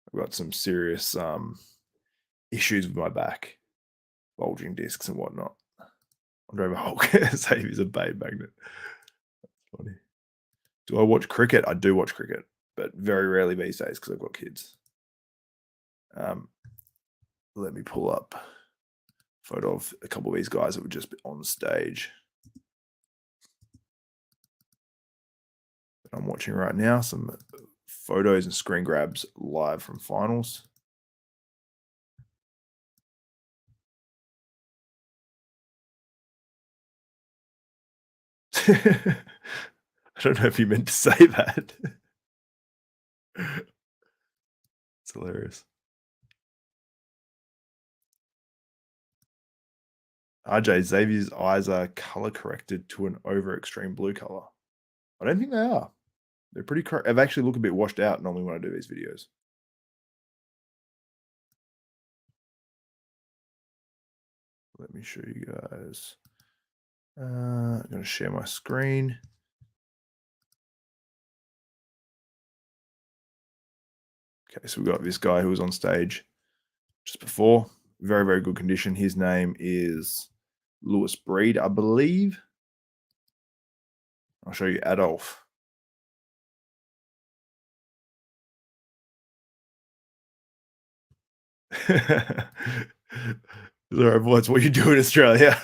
I've got some serious issues with my back, bulging discs and whatnot. Andre Hulk say he's a babe magnet. That's funny. Do I watch cricket? I do watch cricket, but very rarely these days because I've got kids. Let me pull up a photo of a couple of these guys that were just on stage. I'm watching right now some photos and screen grabs live from finals. I don't know if you meant to say that. It's hilarious. RJ, Xavier's eyes are color corrected to an over extreme blue color. I don't think they are. They're pretty I've actually look a bit washed out normally when I do these videos. Let me show you guys. I'm going to share my screen. Okay, so we've got this guy who was on stage just before. Very, very good condition. His name is Lewis Breed, I believe. I'll show you Adolf. Sorry, what's what you do in Australia?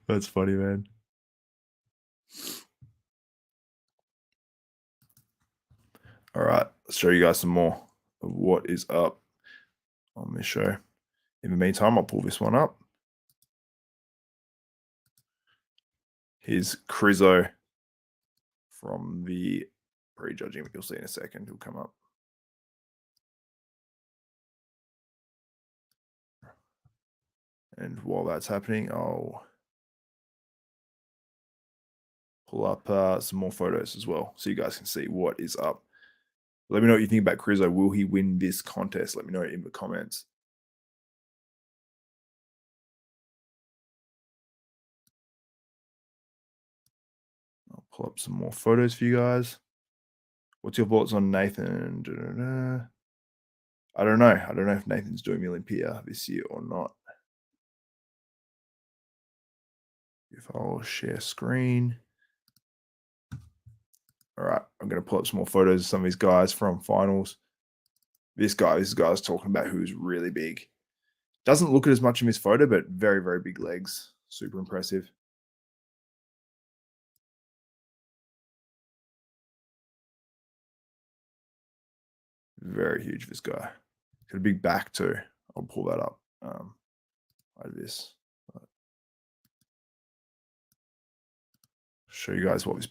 That's funny, man. All right, let's show you guys some more of what is up on this show. In the meantime, I'll pull this one up. Here's Krizo from the prejudging. You'll see in a second. He'll come up. And while that's happening, I'll pull up some more photos as well so you guys can see what is up. Let me know what you think about Krizo. Will he win this contest? Let me know in the comments. I'll pull up some more photos for you guys. What's your thoughts on Nathan? I don't know. I don't know if Nathan's doing the Olympia this year or not. If I'll share screen. All right, I'm going to pull up some more photos of some of these guys from finals. This guy I was talking about who's really big. Doesn't look at as much in this photo, but very, very big legs. Super impressive. Very huge, this guy. Got a big back too. I'll pull that up like this. Show you guys what his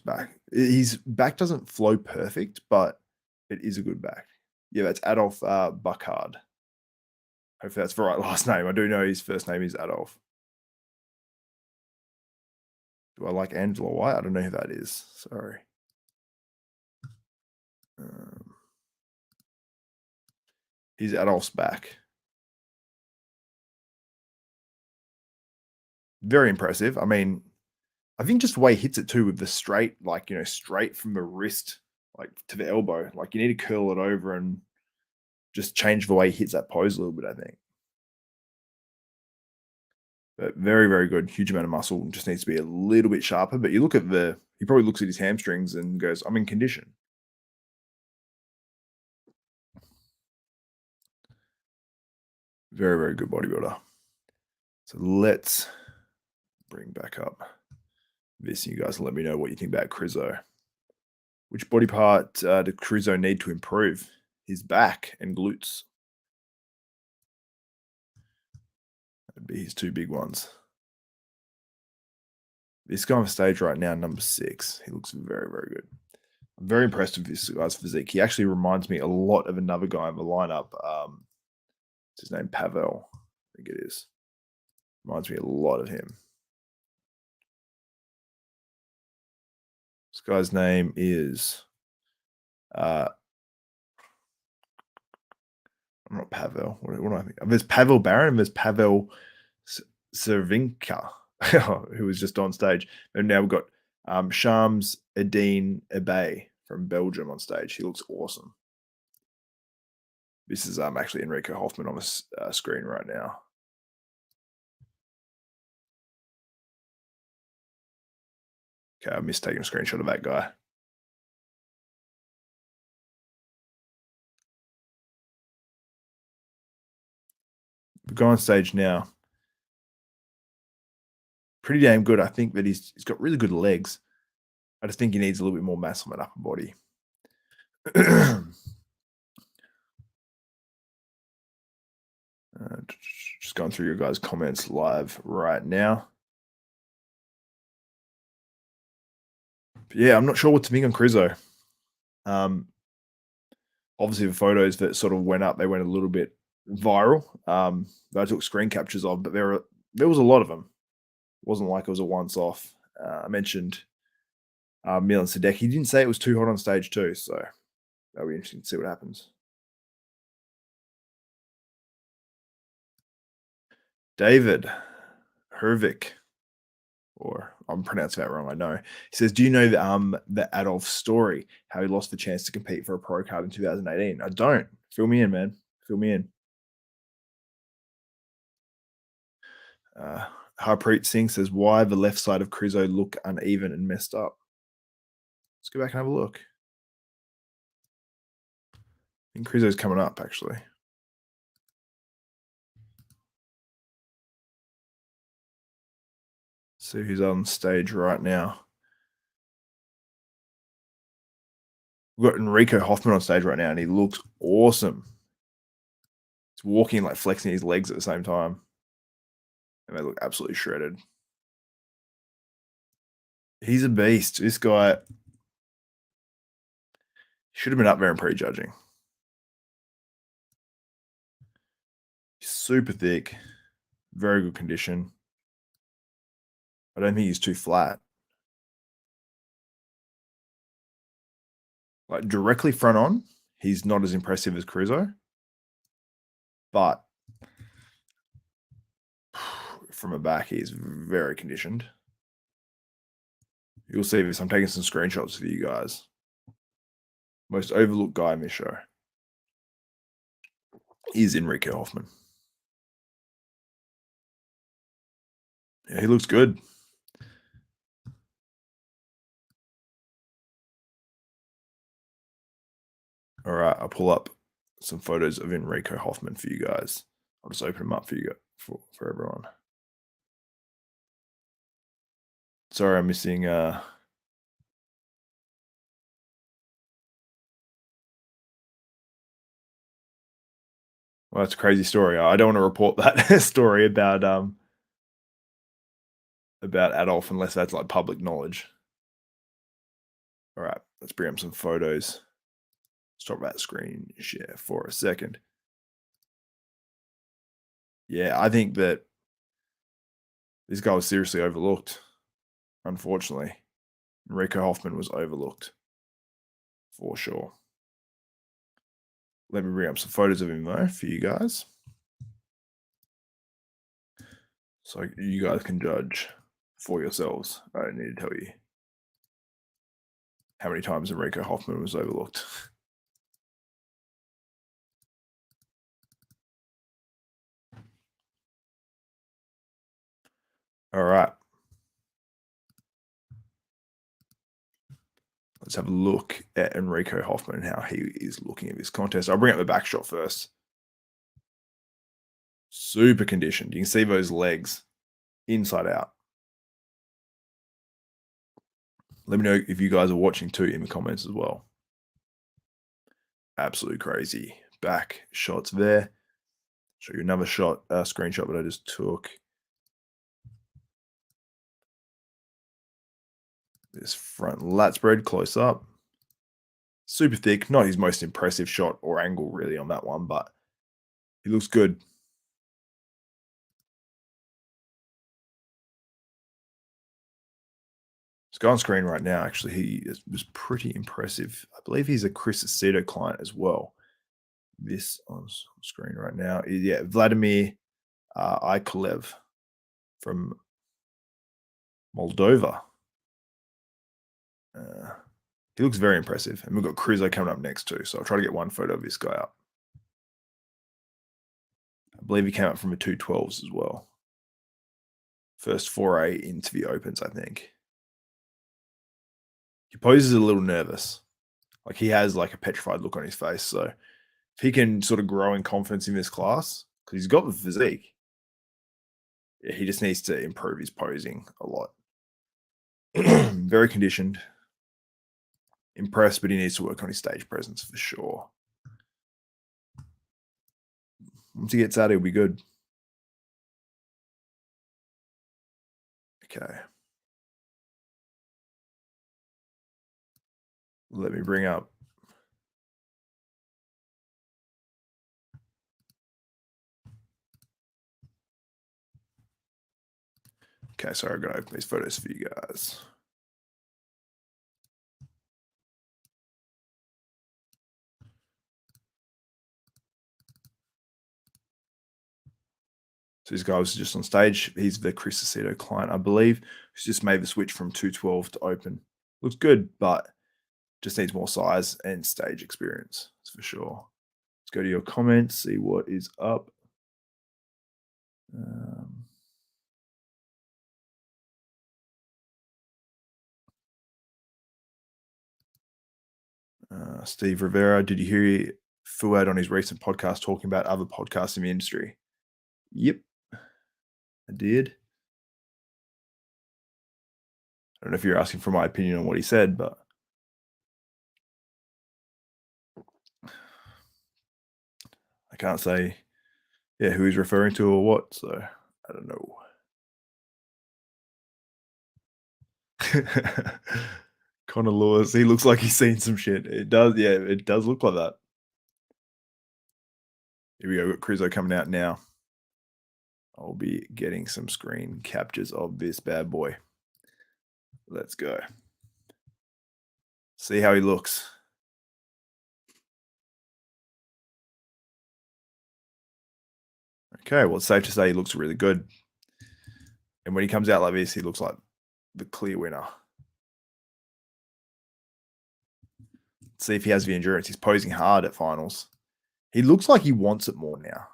back doesn't flow perfect, but it is a good back. Yeah, that's Adolf Buckard. Hopefully that's the right last name. I do know his first name is Adolf. Do I like Angela White? I don't know who that is. Sorry. He's Adolf's back. Very impressive. I mean, I think just the way he hits it too with the straight, like, straight from the wrist, like to the elbow. Like you need to curl it over and just change the way he hits that pose a little bit, I think. But very, very good. Huge amount of muscle. Just needs to be a little bit sharper. But you look at he probably looks at his hamstrings and goes, I'm in condition. Very, very good bodybuilder. So let's bring back up this. You guys let me know what you think about Krizo. Which body part did Krizo need to improve? His back and glutes. That'd be his two big ones. This guy on stage right now, number 6. He looks very, very good. I'm very impressed with this guy's physique. He actually reminds me a lot of another guy in the lineup. What's his name? Pavel, I think it is. Reminds me a lot of him. This guy's name is I'm not Pavel. What do I think? There's Pavel Baron and there's Pavel Cervinka, who was just on stage. And now we've got Shams Edine Ebay from Belgium on stage. He looks awesome. This is actually Enrico Hoffman on the screen right now. Okay, I missed taking a screenshot of that guy. We go on stage now. Pretty damn good. I think that he's got really good legs. I just think he needs a little bit more mass on that upper body. Just going through your guys' comments live right now. But yeah, I'm not sure what to think on Krizo. Obviously, the photos that sort of went up, they went a little bit viral. That I took screen captures of, but there was a lot of them. It wasn't like it was a once-off. I mentioned Milan Sadek. He didn't say it was too hot on stage too, so that'll be interesting to see what happens. David Hervik, or I'm pronouncing that wrong, I know. He says, do you know the Adolf story, how he lost the chance to compete for a pro card in 2018? I don't. Fill me in, man. Fill me in. Harpreet Singh says, why the left side of Krizo look uneven and messed up? Let's go back and have a look. I think Krizo's coming up, actually. See who's on stage right now. We've got Enrico Hoffman on stage right now, and he looks awesome. He's walking, like flexing his legs at the same time. And they look absolutely shredded. He's a beast. This guy should have been up there in pre-judging. He's super thick, very good condition. I don't think he's too flat. Like directly front on, he's not as impressive as Krizo, but from a back, he's very conditioned. You'll see this. I'm taking some screenshots for you guys. Most overlooked guy in this show is Enrico Hoffman. Yeah, he looks good. All right, I'll pull up some photos of Enrico Hoffman for you guys. I'll just open them up for you for everyone. Sorry, I'm missing Well, that's a crazy story. I don't want to report that story about Adolf unless that's like public knowledge. All right, let's bring up some photos. Stop that screen share for a second. Yeah, I think that this guy was seriously overlooked, unfortunately. Enrico Hoffman was overlooked for sure. Let me bring up some photos of him though for you guys, so you guys can judge for yourselves. I don't need to tell you how many times Enrico Hoffman was overlooked. All right. Let's have a look at Enrico Hoffman and how he is looking at this contest. I'll bring up the back shot first. Super conditioned. You can see those legs inside out. Let me know if you guys are watching too in the comments as well. Absolutely crazy. Back shots there. Show you another shot, screenshot that I just took. This front lat spread close up. Super thick. Not his most impressive shot or angle really on that one, but he looks good. Let's go on screen right now. Actually, he was pretty impressive. I believe he's a Krizanek client as well. This on screen right now is, yeah, Vladimir Ikolev from Moldova. He looks very impressive. And we've got Krizo coming up next too. So I'll try to get one photo of this guy up. I believe he came up from a 212s as well. First foray into the opens, I think. He poses a little nervous. Like he has like a petrified look on his face. So if he can sort of grow in confidence in this class, because he's got the physique, yeah, he just needs to improve his posing a lot. Very conditioned. Impressed, but he needs to work on his stage presence for sure. Once he gets out, he'll be good. Okay. Let me bring up. Okay, sorry, I'm going to open these photos for you guys. So this guy was just on stage. He's the Chris Aceto client, I believe, who's just made the switch from 212 to open. Looks good, but just needs more size and stage experience, that's for sure. Let's go to your comments, see what is up. Steve Rivera, did you hear Fuad on his recent podcast talking about other podcasts in the industry? Yep, I did. I don't know if you're asking for my opinion on what he said, but I can't say, yeah, who he's referring to or what, so I don't know. Connor Lewis, he looks like he's seen some shit. It does, yeah, it does look like that. Here we go, we've got Krizo coming out now. I'll be getting some screen captures of this bad boy. Let's go. See how he looks. Okay, well, it's safe to say he looks really good. And when he comes out like this, he looks like the clear winner. Let's see if he has the endurance. He's posing hard at finals. He looks like he wants it more now.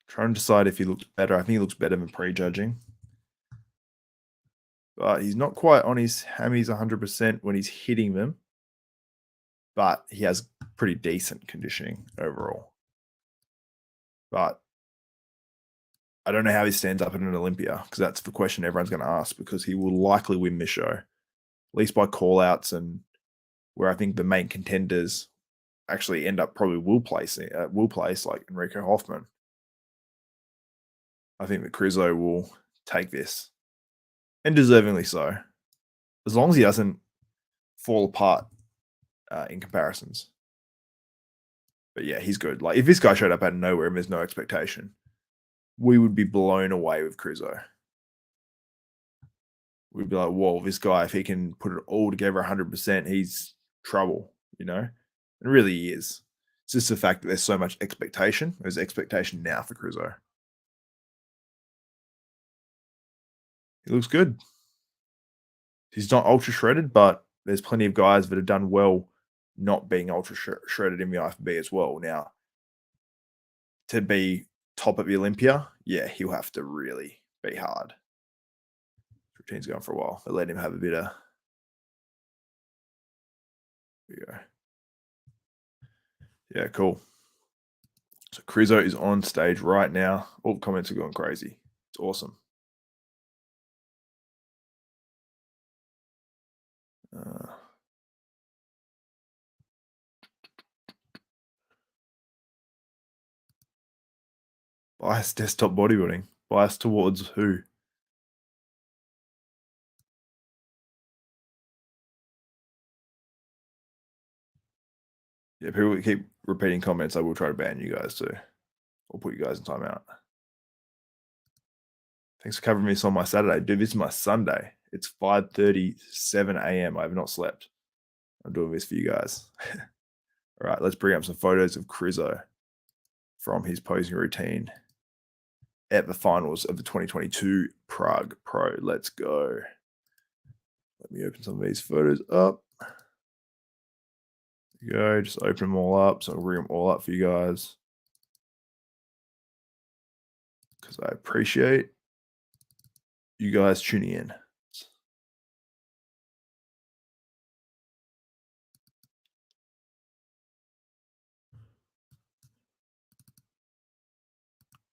Trying to decide if he looks better. I think he looks better than prejudging. But he's not quite on his hammies 100% when he's hitting them. But he has pretty decent conditioning overall. But I don't know how he stands up at an Olympia, because that's the question everyone's going to ask, because he will likely win this show, at least by call outs, and where I think the main contenders actually end up probably will place like Enrico Hoffman. I think that Krizo will take this, and deservingly so, as long as he doesn't fall apart in comparisons. But yeah, he's good. Like, if this guy showed up out of nowhere and there's no expectation, we would be blown away with Krizo. We'd be like, whoa, this guy, if he can put it all together 100%, he's trouble, you know? It really is. It's just the fact that there's so much expectation. There's expectation now for Krizo. He looks good. He's not ultra shredded, but there's plenty of guys that have done well not being ultra shredded in the IFB as well. Now, to be top at the Olympia, yeah, he'll have to really be hard. Routine's going for a while. They let him have a bit of. There we go. Yeah, cool. So Krizo is on stage right now. All the comments are going crazy. It's awesome. Bias desktop bodybuilding. Bias towards who? Yeah, people keep repeating comments. I will try to ban you guys too. Or put you guys in timeout. Thanks for covering this on my Saturday. Dude, this is my Sunday. It's 5:37 a.m. I have not slept. I'm doing this for you guys. All right, let's bring up some photos of Krizo from his posing routine at the finals of the 2022 Prague Pro. Let's go. Let me open some of these photos up. There you go. Just open them all up. So I'll bring them all up for you guys, because I appreciate you guys tuning in.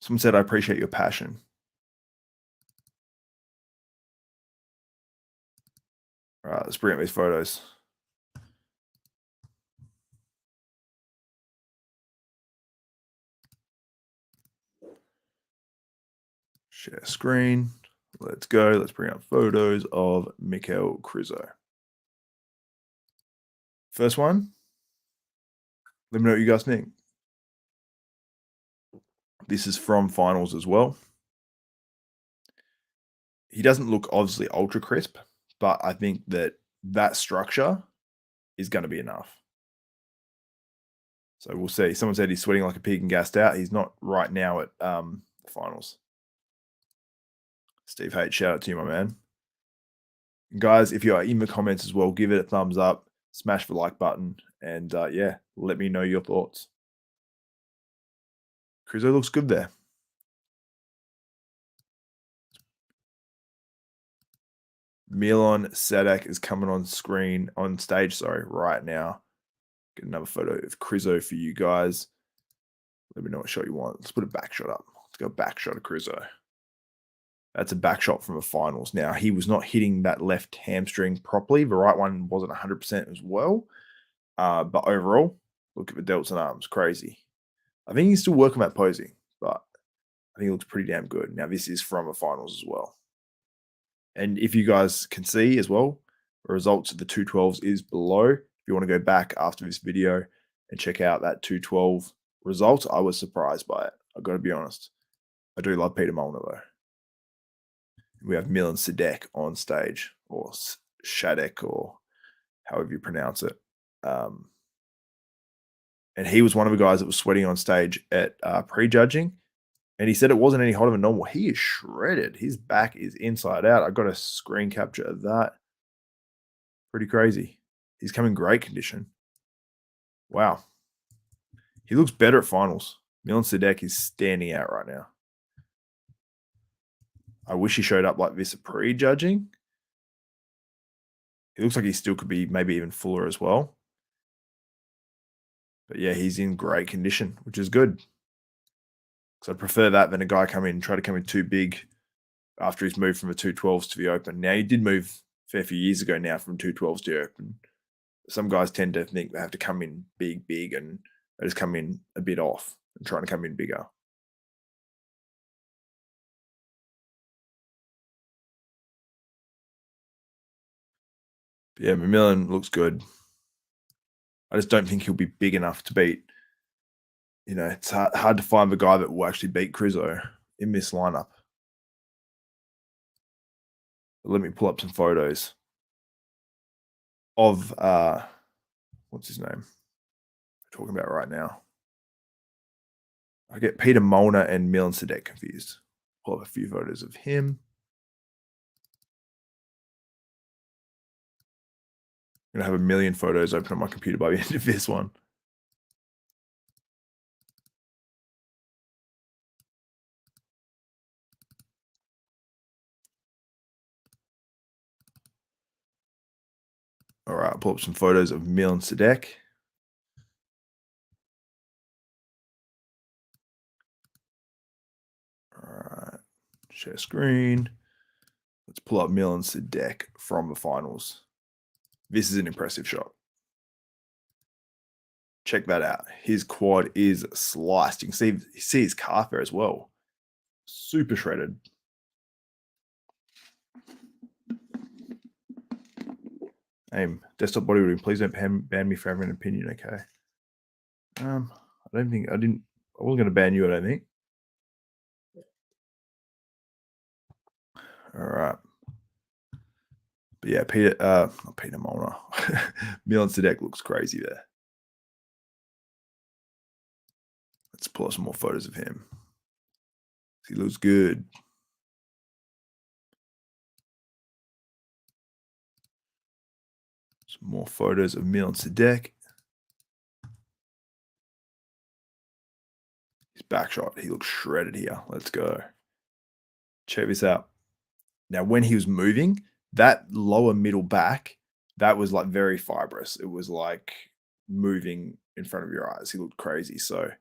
Someone said, I appreciate your passion. All right, let's bring up these photos. Share screen. Let's go. Let's bring up photos of Michal Krizo. First one. Let me know what you guys think. This is from finals as well. He doesn't look obviously ultra crisp, but I think that structure is going to be enough. So we'll see. Someone said he's sweating like a pig and gassed out. He's not right now at the finals. Steve H, shout out to you, my man. Guys, if you are in the comments as well, give it a thumbs up, smash the like button, and yeah, let me know your thoughts. Krizo looks good there. Milan Sadak is coming on stage, right now. Get another photo of Krizo for you guys. Let me know what shot you want. Let's put a back shot up. Let's go back shot of Krizo. That's a back shot from the finals. Now, he was not hitting that left hamstring properly. The right one wasn't 100% as well. But overall, look at the delts and arms. Crazy. I think he's still working that posing, but I think he looks pretty damn good. Now, this is from the finals as well. And if you guys can see as well, the results of the 212s is below. If you want to go back after this video and check out that 212 result, I was surprised by it. I've got to be honest. I do love Peter Molnar though. We have Milan Sadek on stage, or Shadek, or however you pronounce it. And he was one of the guys that was sweating on stage at prejudging. And he said it wasn't any hotter than normal. He is shredded. His back is inside out. I got a screen capture of that. Pretty crazy. He's come in great condition. Wow. He looks better at finals. Milan Sadek is standing out right now. I wish he showed up like this at prejudging. He looks like he still could be maybe even fuller as well. But yeah, he's in great condition, which is good. Because I'd prefer that than a guy try to come in too big after he's moved from the 212s to the Open. Now, he did move a fair few years ago now from 212s to the Open. Some guys tend to think they have to come in big, and they just come in a bit off and trying to come in bigger. But yeah, McMillan looks good. I just don't think he'll be big enough to beat. It's hard to find the guy that will actually beat Krizo in this lineup. But let me pull up some photos of what's his name? We're talking about right now. I get Peter Molnar and Milan Sadek confused. Pull up a few photos of him. I'm gonna have a million photos open on my computer by the end of this one. All right, I'll pull up some photos of Milan Sadek. All right, share screen. Let's pull up Milan Sadek from the finals. This is an impressive shot. Check that out. His quad is sliced. You can see his calf there as well. Super shredded. Aim, desktop bodybuilding. Please don't ban me for having an opinion, okay? I wasn't going to ban you, I don't think. All right. But yeah, Peter Molnar. Milan Sadek looks crazy there. Let's pull up some more photos of him. He looks good. Some more photos of Milan Sadek. His back shot. He looks shredded here. Let's go. Check this out. Now, when he was moving, that lower middle back, that was like very fibrous. It was like moving in front of your eyes. He looked crazy. So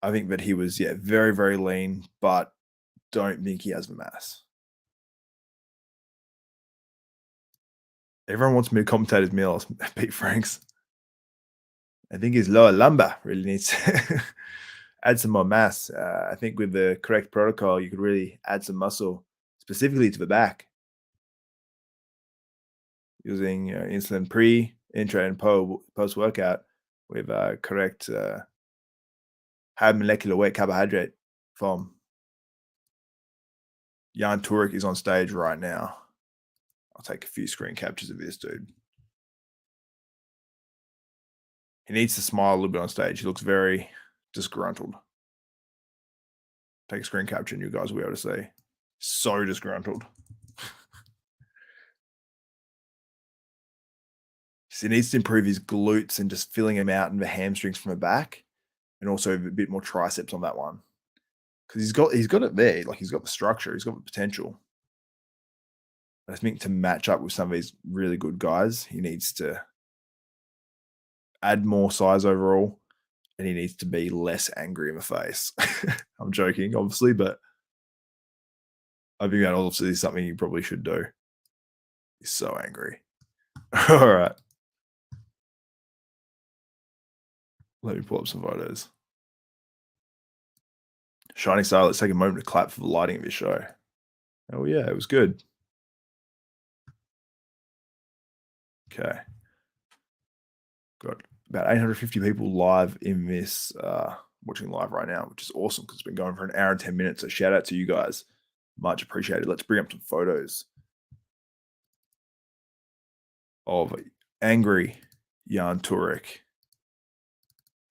I think that he was, very, very lean, but don't think he has the mass. Everyone wants me to commentate his meals, Pete Franks. I think his lower lumbar really needs to add some more mass. I think with the correct protocol, you could really add some muscle, specifically to the back. Using insulin pre, intra, and post-workout with correct high molecular weight carbohydrate form. Jan Turek is on stage right now. I'll take a few screen captures of this dude. He needs to smile a little bit on stage. He looks very disgruntled. Take a screen capture and you guys will be able to see. So disgruntled. So he needs to improve his glutes and just filling him out and the hamstrings from the back, and also a bit more triceps on that one. Because he's got it there. Like, he's got the structure, he's got the potential. I think to match up with some of these really good guys, he needs to add more size overall, and he needs to be less angry in the face. I'm joking, obviously, but I think that obviously is something you probably should do. He's so angry. All right. Let me pull up some photos. Shining Star, let's take a moment to clap for the lighting of this show. Oh yeah, it was good. Okay. Got about 850 people live in this, watching live right now, which is awesome because it's been going for an hour and 10 minutes. So shout out to you guys. Much appreciated. Let's bring up some photos of angry Jan Turek,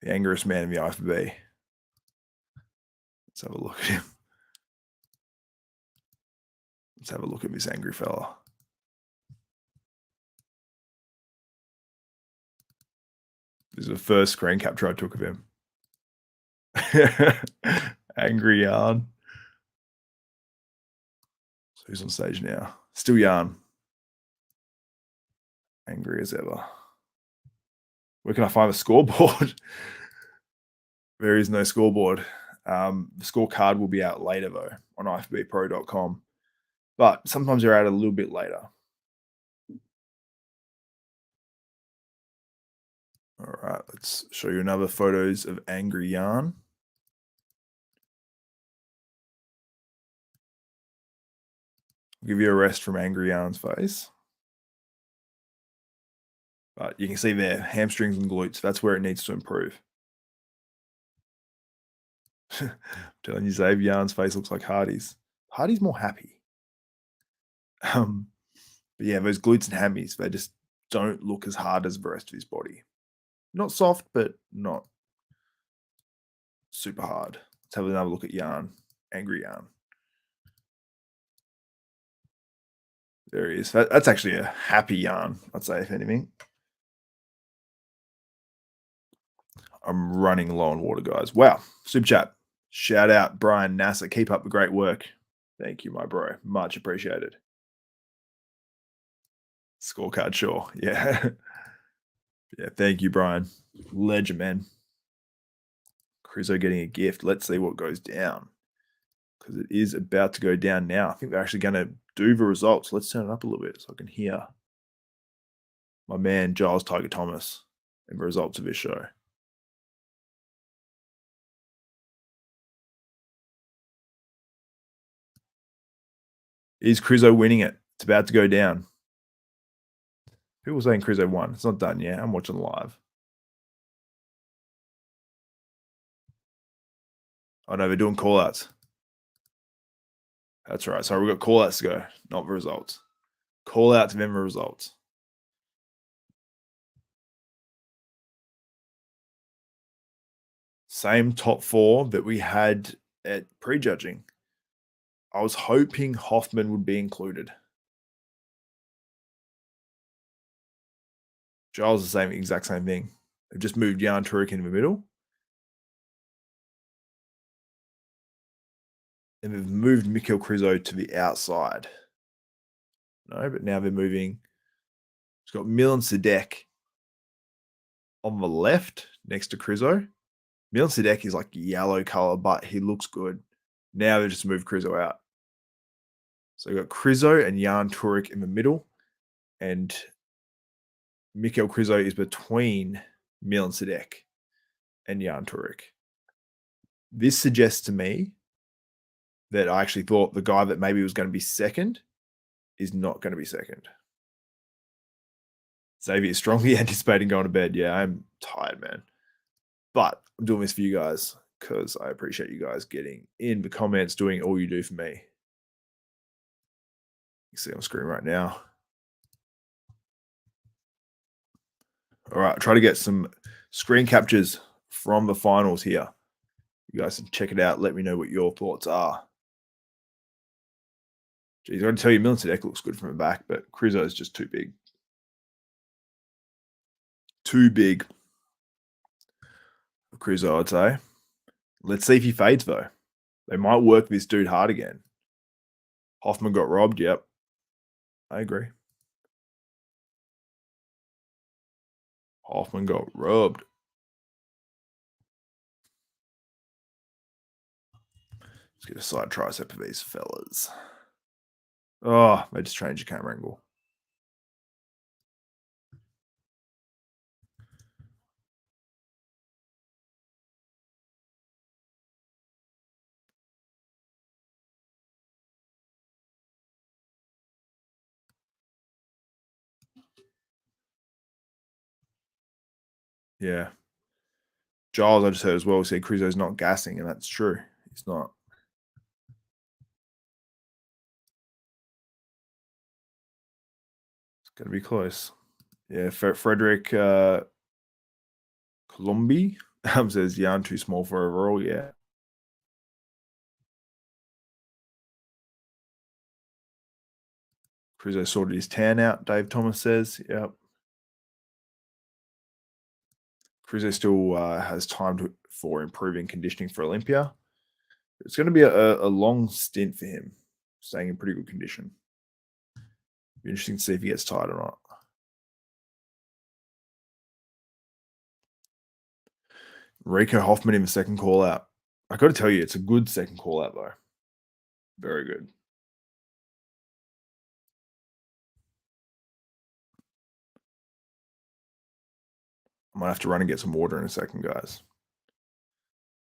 the angriest man in the IFBB. Let's have a look at him. Let's have a look at this angry fella. This is the first screen capture I took of him. Angry Jan. So who's on stage now? Still Jan. Angry as ever. Where can I find a scoreboard? There is no scoreboard. The scorecard will be out later, though, on ifbpro.com. But sometimes they're out a little bit later. All right, let's show you another photos of angry Jan. I'll give you a rest from angry Jan's face. But you can see there, hamstrings and glutes, that's where it needs to improve. I'm telling you, Xavier Jan's face looks like Hardy's. Hardy's more happy. But yeah, those glutes and hammies, they just don't look as hard as the rest of his body. Not soft, but not super hard. Let's have another look at Jan, angry Jan. There he is. That's actually a happy Jan, I'd say, if anything. I'm running low on water, guys. Wow. Super chat. Shout out, Brian Nasser. Keep up the great work. Thank you, my bro. Much appreciated. Scorecard, sure. Yeah. Yeah, thank you, Brian. Legend, man. Krizo getting a gift. Let's see what goes down. Because it is about to go down now. I think they're actually going to do the results. Let's turn it up a little bit so I can hear my man, Giles Tiger Thomas, and the results of his show. Is Krizo winning it? It's about to go down. People saying Krizo won. It's not done yet. I'm watching live. Oh, no, they're doing call-outs. That's right. So we've got call-outs to go, not the results. Call-outs, then the results. Same top 4 that we had at prejudging. I was hoping Hoffman would be included. Giles the same, exact same thing. They've just moved Jan Turek in the middle. And they've moved Michal Krizo to the outside. No, but now they're moving. It's got Milan Sadek on the left next to Krizo. Milan Sadek is like yellow color, but he looks good. Now they just moved Krizo out. So you've got Krizo and Jan Turek in the middle. And Michal Krizo is between Milan Sadek and Jan Turek. This suggests to me that I actually thought the guy that maybe was going to be second is not going to be second. Xavier is strongly anticipating going to bed. Yeah, I'm tired, man. But I'm doing this for you guys because I appreciate you guys getting in the comments, doing all you do for me. You see on screen right now. All right, try to get some screen captures from the finals here. You guys can check it out. Let me know what your thoughts are. Geez, I got to tell you, Milan Sadek looks good from the back, but Krizo is just too big. Too big. Krizo, I'd say. Let's see if he fades, though. They might work this dude hard again. Hoffman got robbed. Yep. I agree. Hoffman got robbed. Let's get a side tricep of these fellas. Oh, they just changed the camera angle. Yeah. Giles, I just heard as well, said Krizo's not gassing, and that's true. He's not. It's going to be close. Yeah, Frederick Colombi says Jan too small for overall. Yeah. Krizo sorted his tan out, Dave Thomas says. Yep. Krizo still has time for improving conditioning for Olympia. It's going to be a long stint for him, staying in pretty good condition. Be interesting to see if he gets tired or not. Rico Hoffman in the second call out. I got to tell you, it's a good second call out though. Very good. I might have to run and get some water in a second, guys.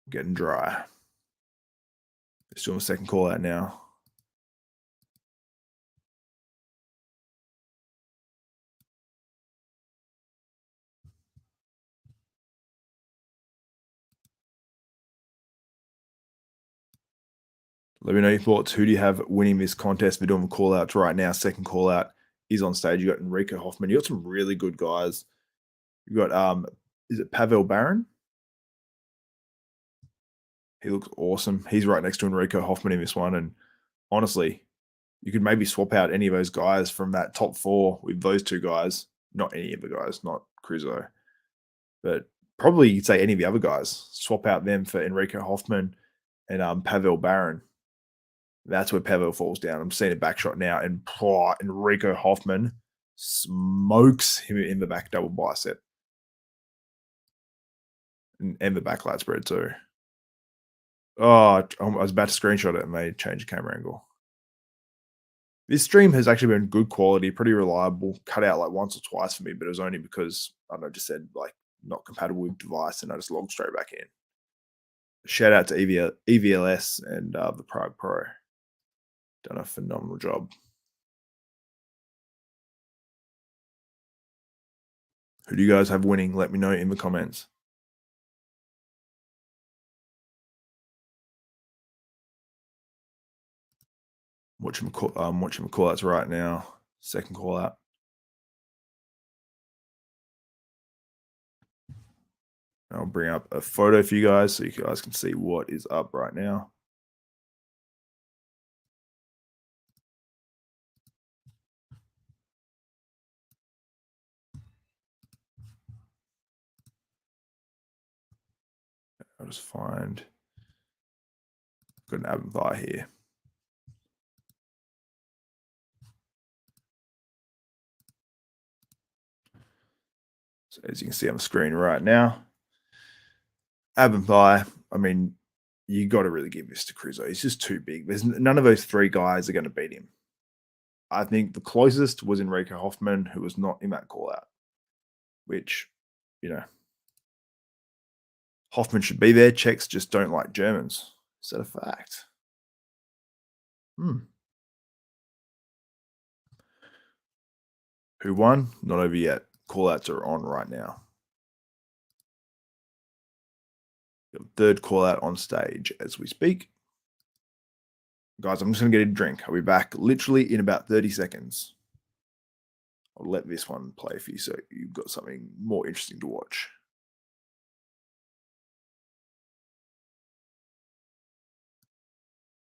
Getting dry. Just doing a second call out now. Let me know your thoughts. Who do you have winning this contest? We're doing call outs right now. Second call out is on stage. You got Enrico Hoffman. You got some really good guys. You got is it Pavel Baron? He looks awesome. He's right next to Enrico Hoffman in this one. And honestly, you could maybe swap out any of those guys from that top four with those two guys. Not any of the guys, not Krizo, but probably you'd say any of the other guys. Swap out them for Enrico Hoffman and Pavel Baron. That's where Pavel falls down. I'm seeing a back shot now, and Enrico Hoffman smokes him in the back double bicep. And the back lat spread too. Oh, I was about to screenshot it and they changed the camera angle. This stream has actually been good quality, pretty reliable. Cut out like once or twice for me, but it was only because I don't know, just said like not compatible with device, and I just logged straight back in. Shout out to EVLS and the Prague Pro. Done a phenomenal job. Who do you guys have winning? Let me know in the comments. Watching the call outs right now. Second call out. I'll bring up a photo for you guys so you guys can see what is up right now. I'll just find, got an ab and thigh here. So as you can see on the screen right now, ab and thigh, I mean, you got to really give this to Krizo. He's just too big. There's none of those three guys are going to beat him. I think the closest was Enrico Hoffman, who was not in that call out, which, you know, Hoffman should be there. Czechs just don't like Germans. Is that a fact? Who won? Not over yet. Call outs are on right now. Third call out on stage as we speak. Guys, I'm just going to get a drink. I'll be back literally in about 30 seconds. I'll let this one play for you so you've got something more interesting to watch.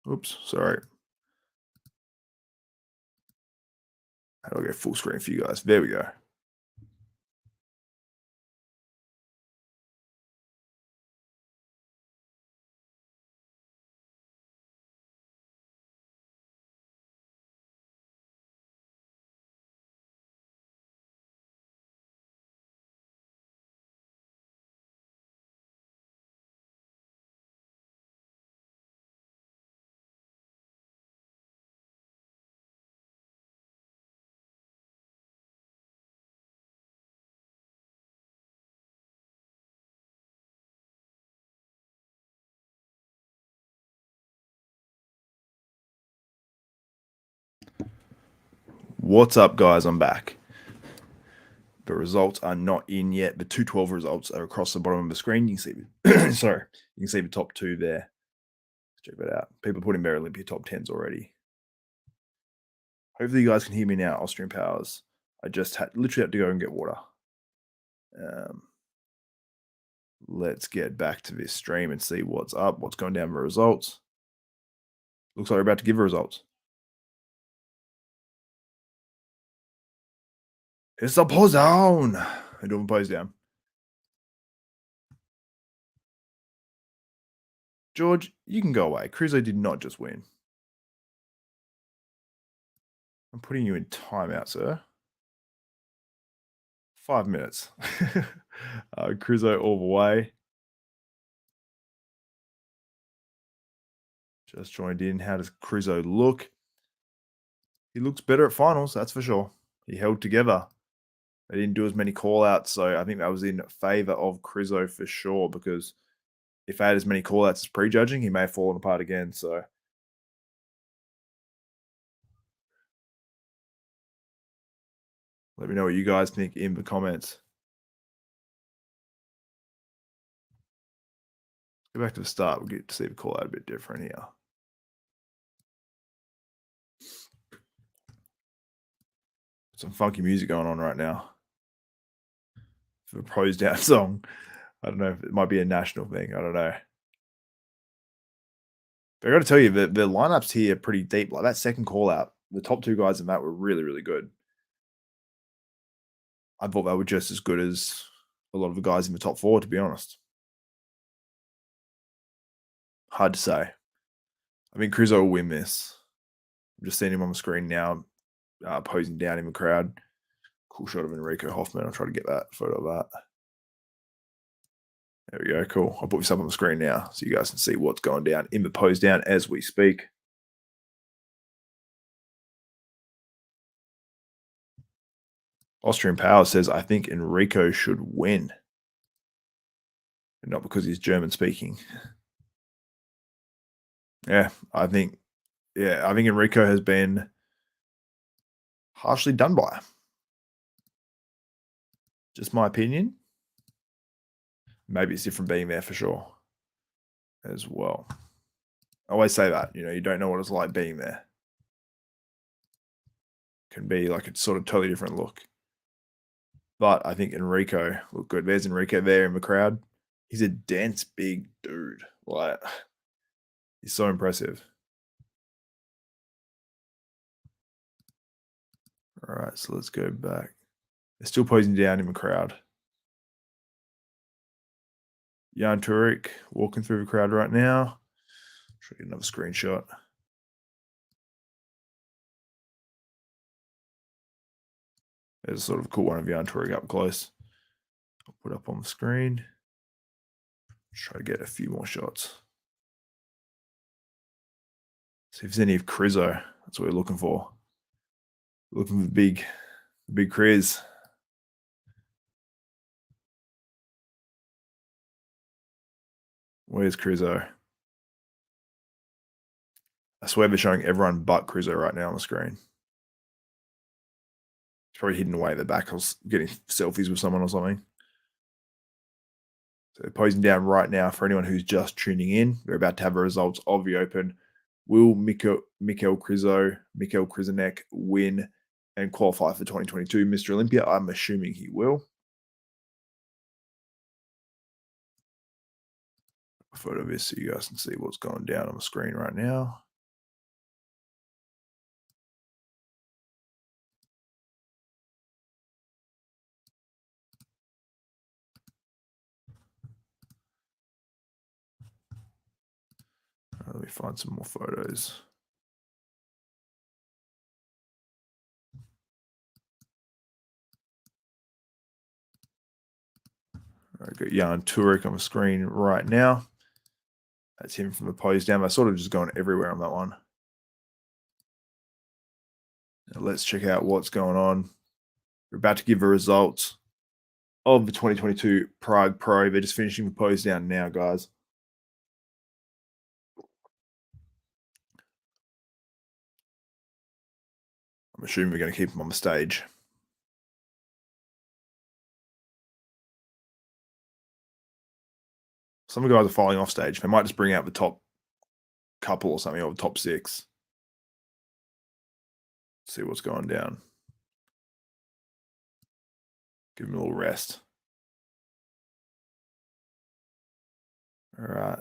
Oops, sorry. How do I go full screen for you guys? There we go. What's up, guys? I'm back. The results are not in yet. The 212 results are across the bottom of the screen. You can see, sorry, you can see the top two there. Check that out. People putting their Olympia top 10s already. Hopefully you guys can hear me now, Austrian Powers. I just literally had to go and get water. Let's get back to this stream and see what's up, what's going down the results. Looks like we're about to give the results. It's a pose down. I'm doing pose down. George, you can go away. Krizo did not just win. I'm putting you in timeout, sir. 5 minutes. Krizo all the way. Just joined in. How does Krizo look? He looks better at finals, that's for sure. He held together. They didn't do as many call outs, so I think that was in favor of Krizo for sure, because if they had as many call outs as prejudging, he may have fallen apart again. So let me know what you guys think in the comments. Go back to the start. We'll get to see the call out a bit different here. Some funky music going on right now for a pros down song. I don't know if it might be a national thing. I don't know. But I got to tell you, the lineups here are pretty deep. Like that second call out, the top two guys in that were really, really good. I thought they were just as good as a lot of the guys in the top four, to be honest. Hard to say. I think Krizo will win this. I'm just seeing him on the screen now, posing down in the crowd. Cool shot of Enrico Hoffman. I'll try to get that photo of that. There we go. Cool. I'll put this up on the screen now so you guys can see what's going down in the pose down as we speak. Austrian Power says, I think Enrico should win. Not because he's German speaking. Yeah, I think Enrico has been harshly done by. Just my opinion. Maybe it's different being there for sure as well. I always say that, you don't know what it's like being there. Can be like a sort of totally different look. But I think Enrico looked good. There's Enrico there in the crowd. He's a dense, big dude. Like, he's so impressive. All right, so let's go back. They're still posing down in the crowd. Jan Turek walking through the crowd right now. Show you another screenshot. There's a sort of cool one of Jan Turek up close. I'll put up on the screen. Try to get a few more shots. See if there's any of Krizo. That's what we're looking for. Looking for the big Kriz. Where's Krizo? I swear they're showing everyone but Krizo right now on the screen. He's probably hidden away at the back. I was getting selfies with someone or something. So they're posing down right now for anyone who's just tuning in. We're about to have the results of the Open. Will Michal Krizanek win and qualify for 2022 Mr. Olympia? I'm assuming he will. A photo of this so you guys can see what's going down on the screen right now. Let me find some more photos. All right, got Jan Turek on the screen right now. That's him from the pose down. I sort of just going everywhere on that one. Now let's check out what's going on. We're about to give the results of the 2022 Prague Pro. They're just finishing the pose down now, guys. I'm assuming we're going to keep him on the stage. Some of the guys are falling off stage. They might just bring out the top couple or something, or the top 6. See what's going down. Give him a little rest. All right.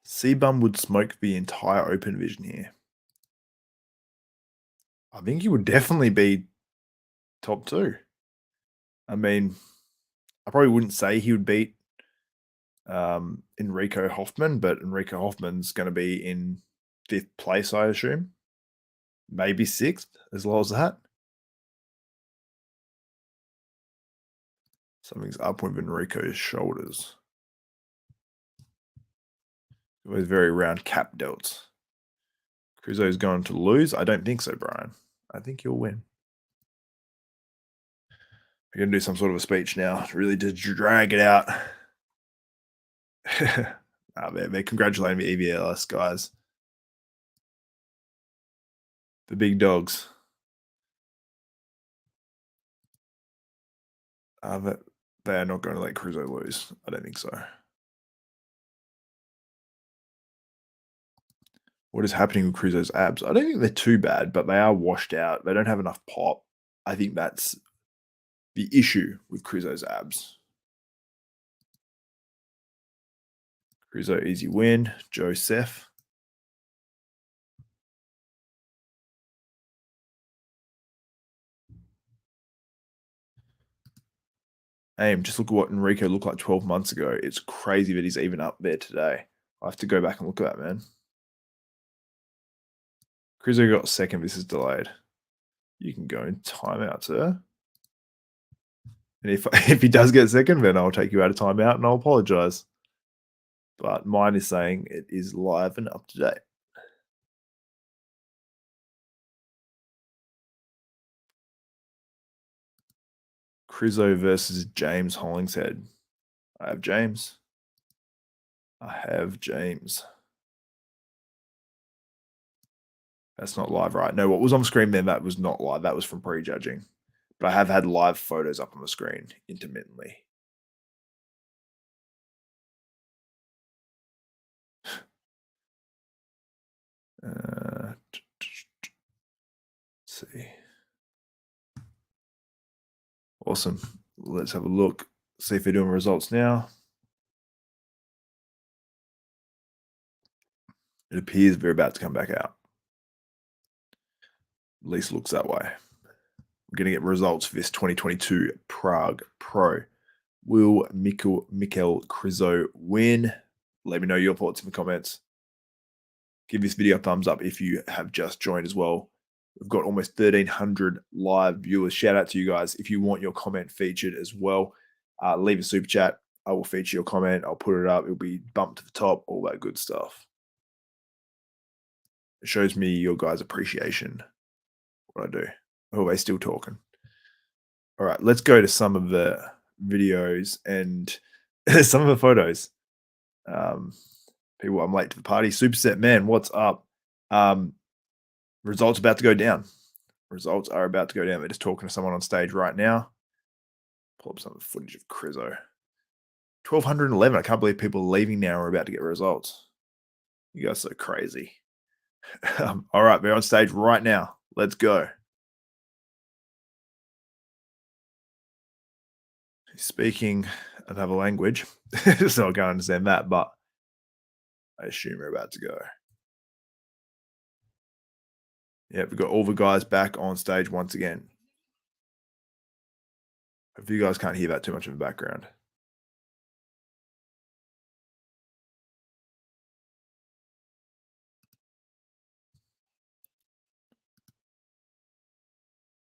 Seabum would smoke the entire open vision here. I think he would definitely be top 2. I mean, I probably wouldn't say he would beat Enrico Hoffman, but Enrico Hoffman's going to be in 5th place, I assume. Maybe 6th, as low as that. Something's up with Enrico's shoulders. with very round cap delts. Krizo's going to lose? I don't think so, Brian. I think you'll win. We're going to do some sort of a speech now to really just drag it out. They're congratulating me, EVLS guys. The big dogs. They are not going to let Krizo lose. I don't think so. What is happening with Krizo's abs? I don't think they're too bad, but they are washed out. They don't have enough pop. I think that's the issue with Krizo's abs. Krizo, easy win. Joseph. Aim, just look at what Enrico looked like 12 months ago. It's crazy that he's even up there today. I have to go back and look at that, man. Krizo got second. This is delayed. You can go in timeout, sir. And if he does get second, then I'll take you out of timeout and I'll apologize. But mine is saying it is live and up to date. Krizo versus James Hollingshead. I have James. That's not live, right? No, what was on screen then, that was not live. That was from prejudging. But I have had live photos up on the screen intermittently. Let's see. Awesome. Let's have a look. See if they're doing results now. It appears they're about to come back out. At least looks that way. We're going to get results for this 2022 Prague Pro. Will Michal Krizo win? Let me know your thoughts in the comments. Give this video a thumbs up if you have just joined as well. We've got almost 1,300 live viewers. Shout out to you guys. If you want your comment featured as well, leave a super chat. I will feature your comment. I'll put it up. It'll be bumped to the top, all that good stuff. It shows me your guys' appreciation. What I do. Oh, they're still talking. All right, let's go to some of the videos and some of the photos. People, I'm late to the party. Superset man, what's up? Results about to go down. Results are about to go down. They're just talking to someone on stage right now. Pull up some of the footage of Krizo. 1,211. I can't believe people are leaving now. We're about to get results. You guys are so crazy. All right, we're on stage right now. Let's go. Speaking another language, so I can't understand that, but I assume we're about to go. Yeah, we've got all the guys back on stage once again. If you guys can't hear that too much in the background.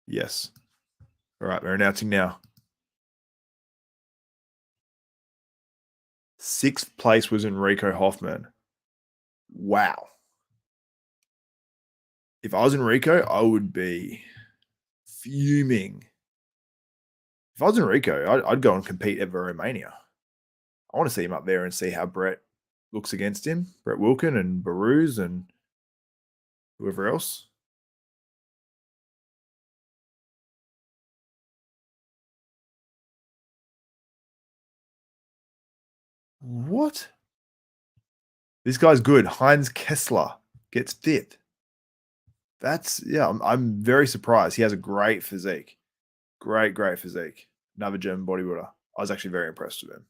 Yes. All right, we're announcing now. 6th place was Enrico Hoffman. Wow. If I was Enrico, I would be fuming. If I was Enrico, I'd go and compete at Romania. I want to see him up there and see how Brett looks against him. Brett Wilkin and Baruz and whoever else. What? This guy's good. Heinz Kessler gets 5th. That's, yeah, I'm very surprised. He has a great physique. Great physique. Another German bodybuilder. I was actually very impressed with him.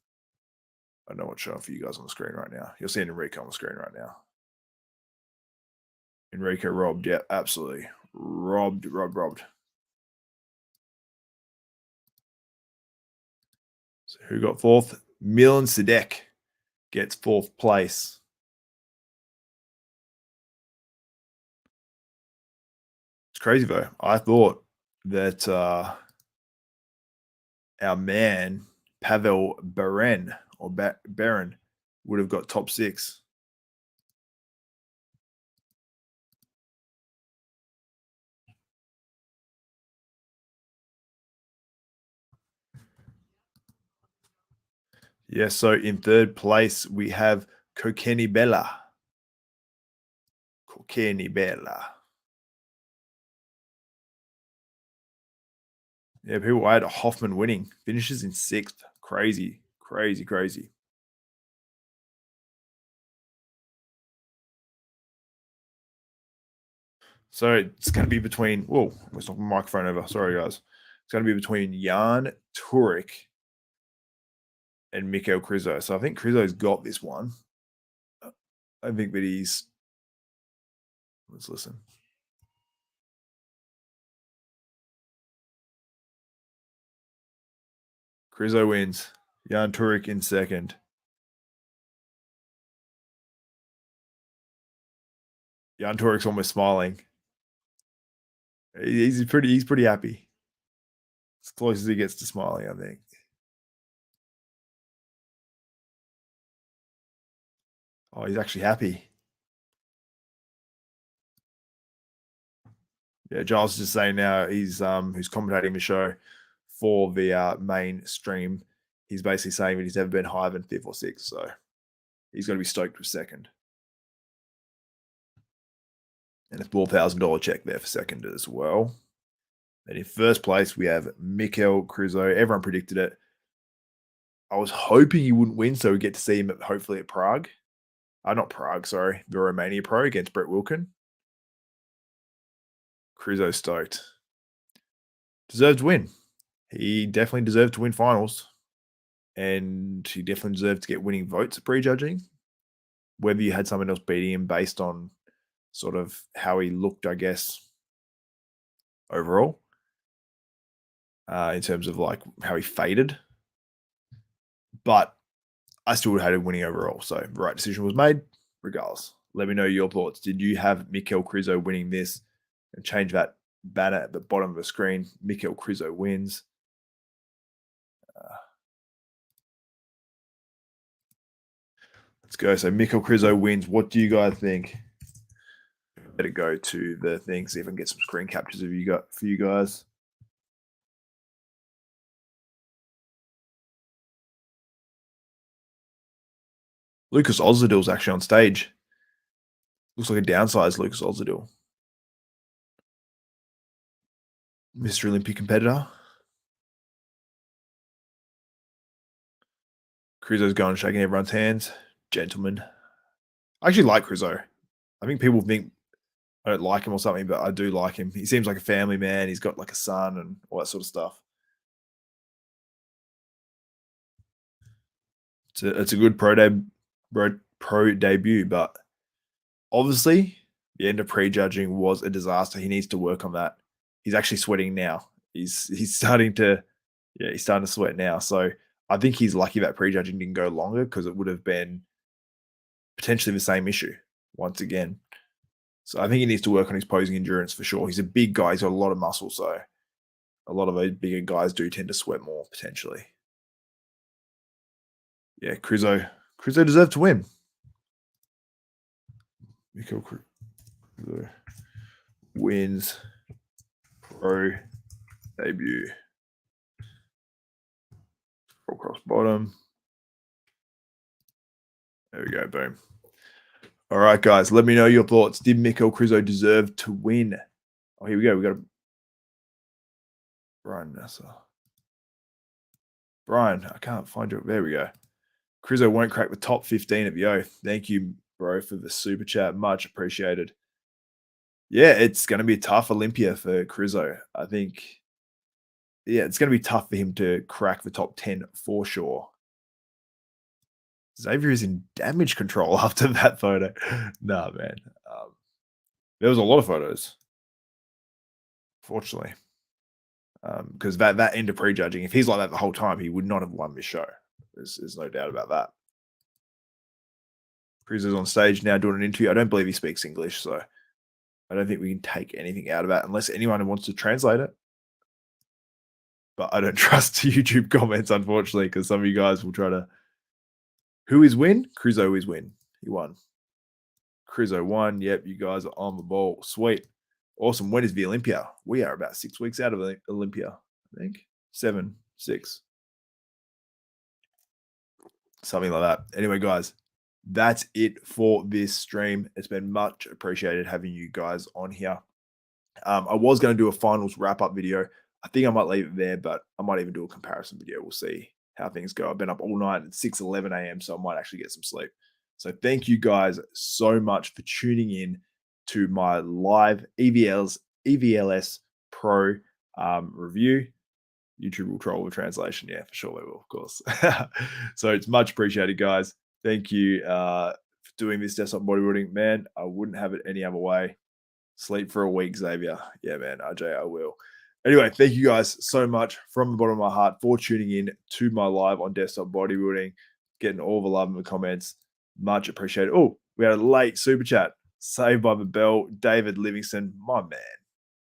I don't know what's showing for you guys on the screen right now. You're seeing Enrico on the screen right now. Enrico robbed. Yeah, absolutely. Robbed. So who got 4th? Milan Sidek gets 4th place. It's crazy though. I thought that our man Pavel Baron would have got top 6. Yeah, so in third place, we have Kokeni Bella. Kokeni Bella. Yeah, people I had Hoffman winning. Finishes in sixth. Crazy, crazy, crazy. So it's going to be between. Whoa, let's knock my microphone over. Sorry, guys. It's going to be between Jan Turek and Michal Krizo. So I think Krizo's got this one. I think that he's. Let's listen. Krizo wins. Jan Turek in second. Jan Turek's almost smiling. He's pretty happy. As close as he gets to smiling, I think. Oh, he's actually happy. Yeah, Giles is just saying now who's commentating the show for the main stream. He's basically saying that he's never been higher than fifth or sixth, so he's going to be stoked with second. And a $4,000 check there for second as well. And in first place, we have Michal Krizo. Everyone predicted it. I was hoping he wouldn't win, so we get to see him hopefully at Prague. Not Prague, sorry, the Romania Pro against Brett Wilkin. Krizo stoked. Deserved to win. He definitely deserved to win finals. And he definitely deserved to get winning votes at prejudging. Whether you had someone else beating him based on sort of how he looked, I guess, overall, in terms of like how he faded. But I still would have hated winning overall. So the right decision was made, regardless. Let me know your thoughts. Did you have Michal Krizo winning this? And change that banner at the bottom of the screen. Michal Krizo wins. Let's go. So Michal Krizo wins. What do you guys think? Better go to the thing, see if I can get some screen captures of you got for you guys. Lucas Ozdil's actually on stage. Looks like a downsized Lucas Ozdil. Mr. Olympia competitor. Krizo's going shaking everyone's hands. Gentlemen. I actually like Krizo. I think people think I don't like him or something, but I do like him. He seems like a family man. He's got like a son and all that sort of stuff. It's a good pro debut, but obviously the end of prejudging was a disaster. He needs to work on that. He's actually sweating now. He's starting to he's starting to sweat now. So I think he's lucky that prejudging didn't go longer because it would have been potentially the same issue once again. So I think he needs to work on his posing endurance for sure. He's a big guy. He's got a lot of muscle, so a lot of those bigger guys do tend to sweat more potentially. Yeah, Krizo deserved to win. Michal Krizo wins pro debut. Scroll across bottom. There we go, boom. All right, guys, let me know your thoughts. Did Michal Krizo deserve to win? Oh, here we go. We got Brian Nasser. Brian, I can't find you. There we go. Krizo won't crack the top 15 at the Oath. Thank you, bro, for the super chat. Much appreciated. Yeah, it's going to be a tough Olympia for Krizo. I think, yeah, it's going to be tough for him to crack the top 10 for sure. Xavier is in damage control after that photo. Nah, man. There was a lot of photos, fortunately. Because that end of prejudging, if he's like that the whole time, he would not have won this show. There's no doubt about that. Krizo's on stage now doing an interview. I don't believe he speaks English, so I don't think we can take anything out of that unless anyone wants to translate it. But I don't trust YouTube comments, unfortunately, because some of you guys will try to. Who is win? Krizo is win. He won. Krizo won. Yep, you guys are on the ball. Sweet. Awesome. When is the Olympia? We are about 6 weeks out of the Olympia, I think. 7, 6. something like that. Anyway, guys, that's it for this stream. It's been much appreciated having you guys on here. I was going to do a finals wrap up video. I think I might leave it there, but I might even do a comparison video. We'll see how things go. I've been up all night at 6:11 a.m., so I might actually get some sleep. So thank you guys so much for tuning in to my live EVLS Pro review. YouTube will troll the translation. Yeah, for sure they will, of course. So it's much appreciated, guys. Thank you for doing this desktop bodybuilding. Man, I wouldn't have it any other way. Sleep for a week, Xavier. Yeah, man, RJ, I will. Anyway, thank you guys so much from the bottom of my heart for tuning in to my live on desktop bodybuilding, getting all the love in the comments. Much appreciated. Oh, we had a late super chat. Saved by the bell, David Livingston, my man.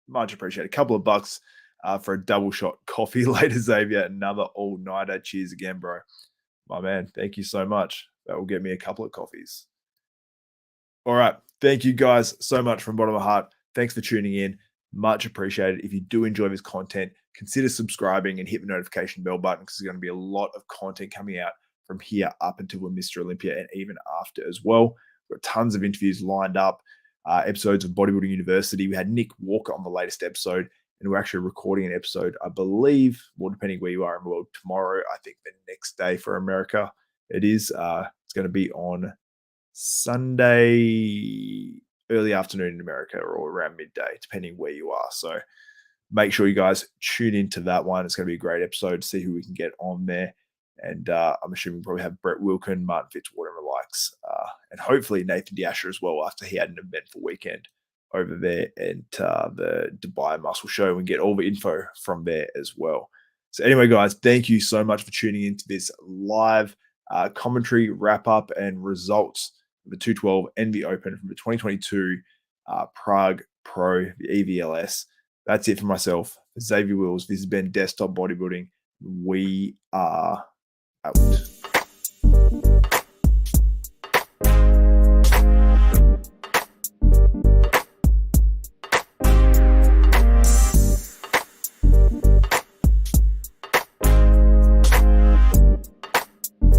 Much appreciated. A couple of bucks for a double shot coffee later, Xavier. Another all-nighter. Cheers again, bro. My man, thank you so much. That will get me a couple of coffees. All right. Thank you guys so much from the bottom of my heart. Thanks for tuning in. Much appreciated. If you do enjoy this content, consider subscribing and hit the notification bell button because there's going to be a lot of content coming out from here up until we're Mr. Olympia and even after as well. We've got tons of interviews lined up, episodes of Bodybuilding University. We had Nick Walker on the latest episode, and we're actually recording an episode, I believe, well, depending where you are in the world, tomorrow, I think the next day for America it is. It's going to be on Sunday early afternoon in America or around midday, depending where you are. So make sure you guys tune into that one. It's going to be a great episode to see who we can get on there. And I'm assuming we'll probably have Brett Wilkin, Martin Fitzwater and the likes, and hopefully Nathan Diasher as well after he had an eventful weekend over there at the Dubai Muscle Show and get all the info from there as well. So anyway, guys, thank you so much for tuning into this live commentary, wrap-up, and results of the 212 and the Open from the 2022 Prague Pro, the EVLS. That's it for myself. For Xavier Wills, this has been Desktop Bodybuilding. We are out.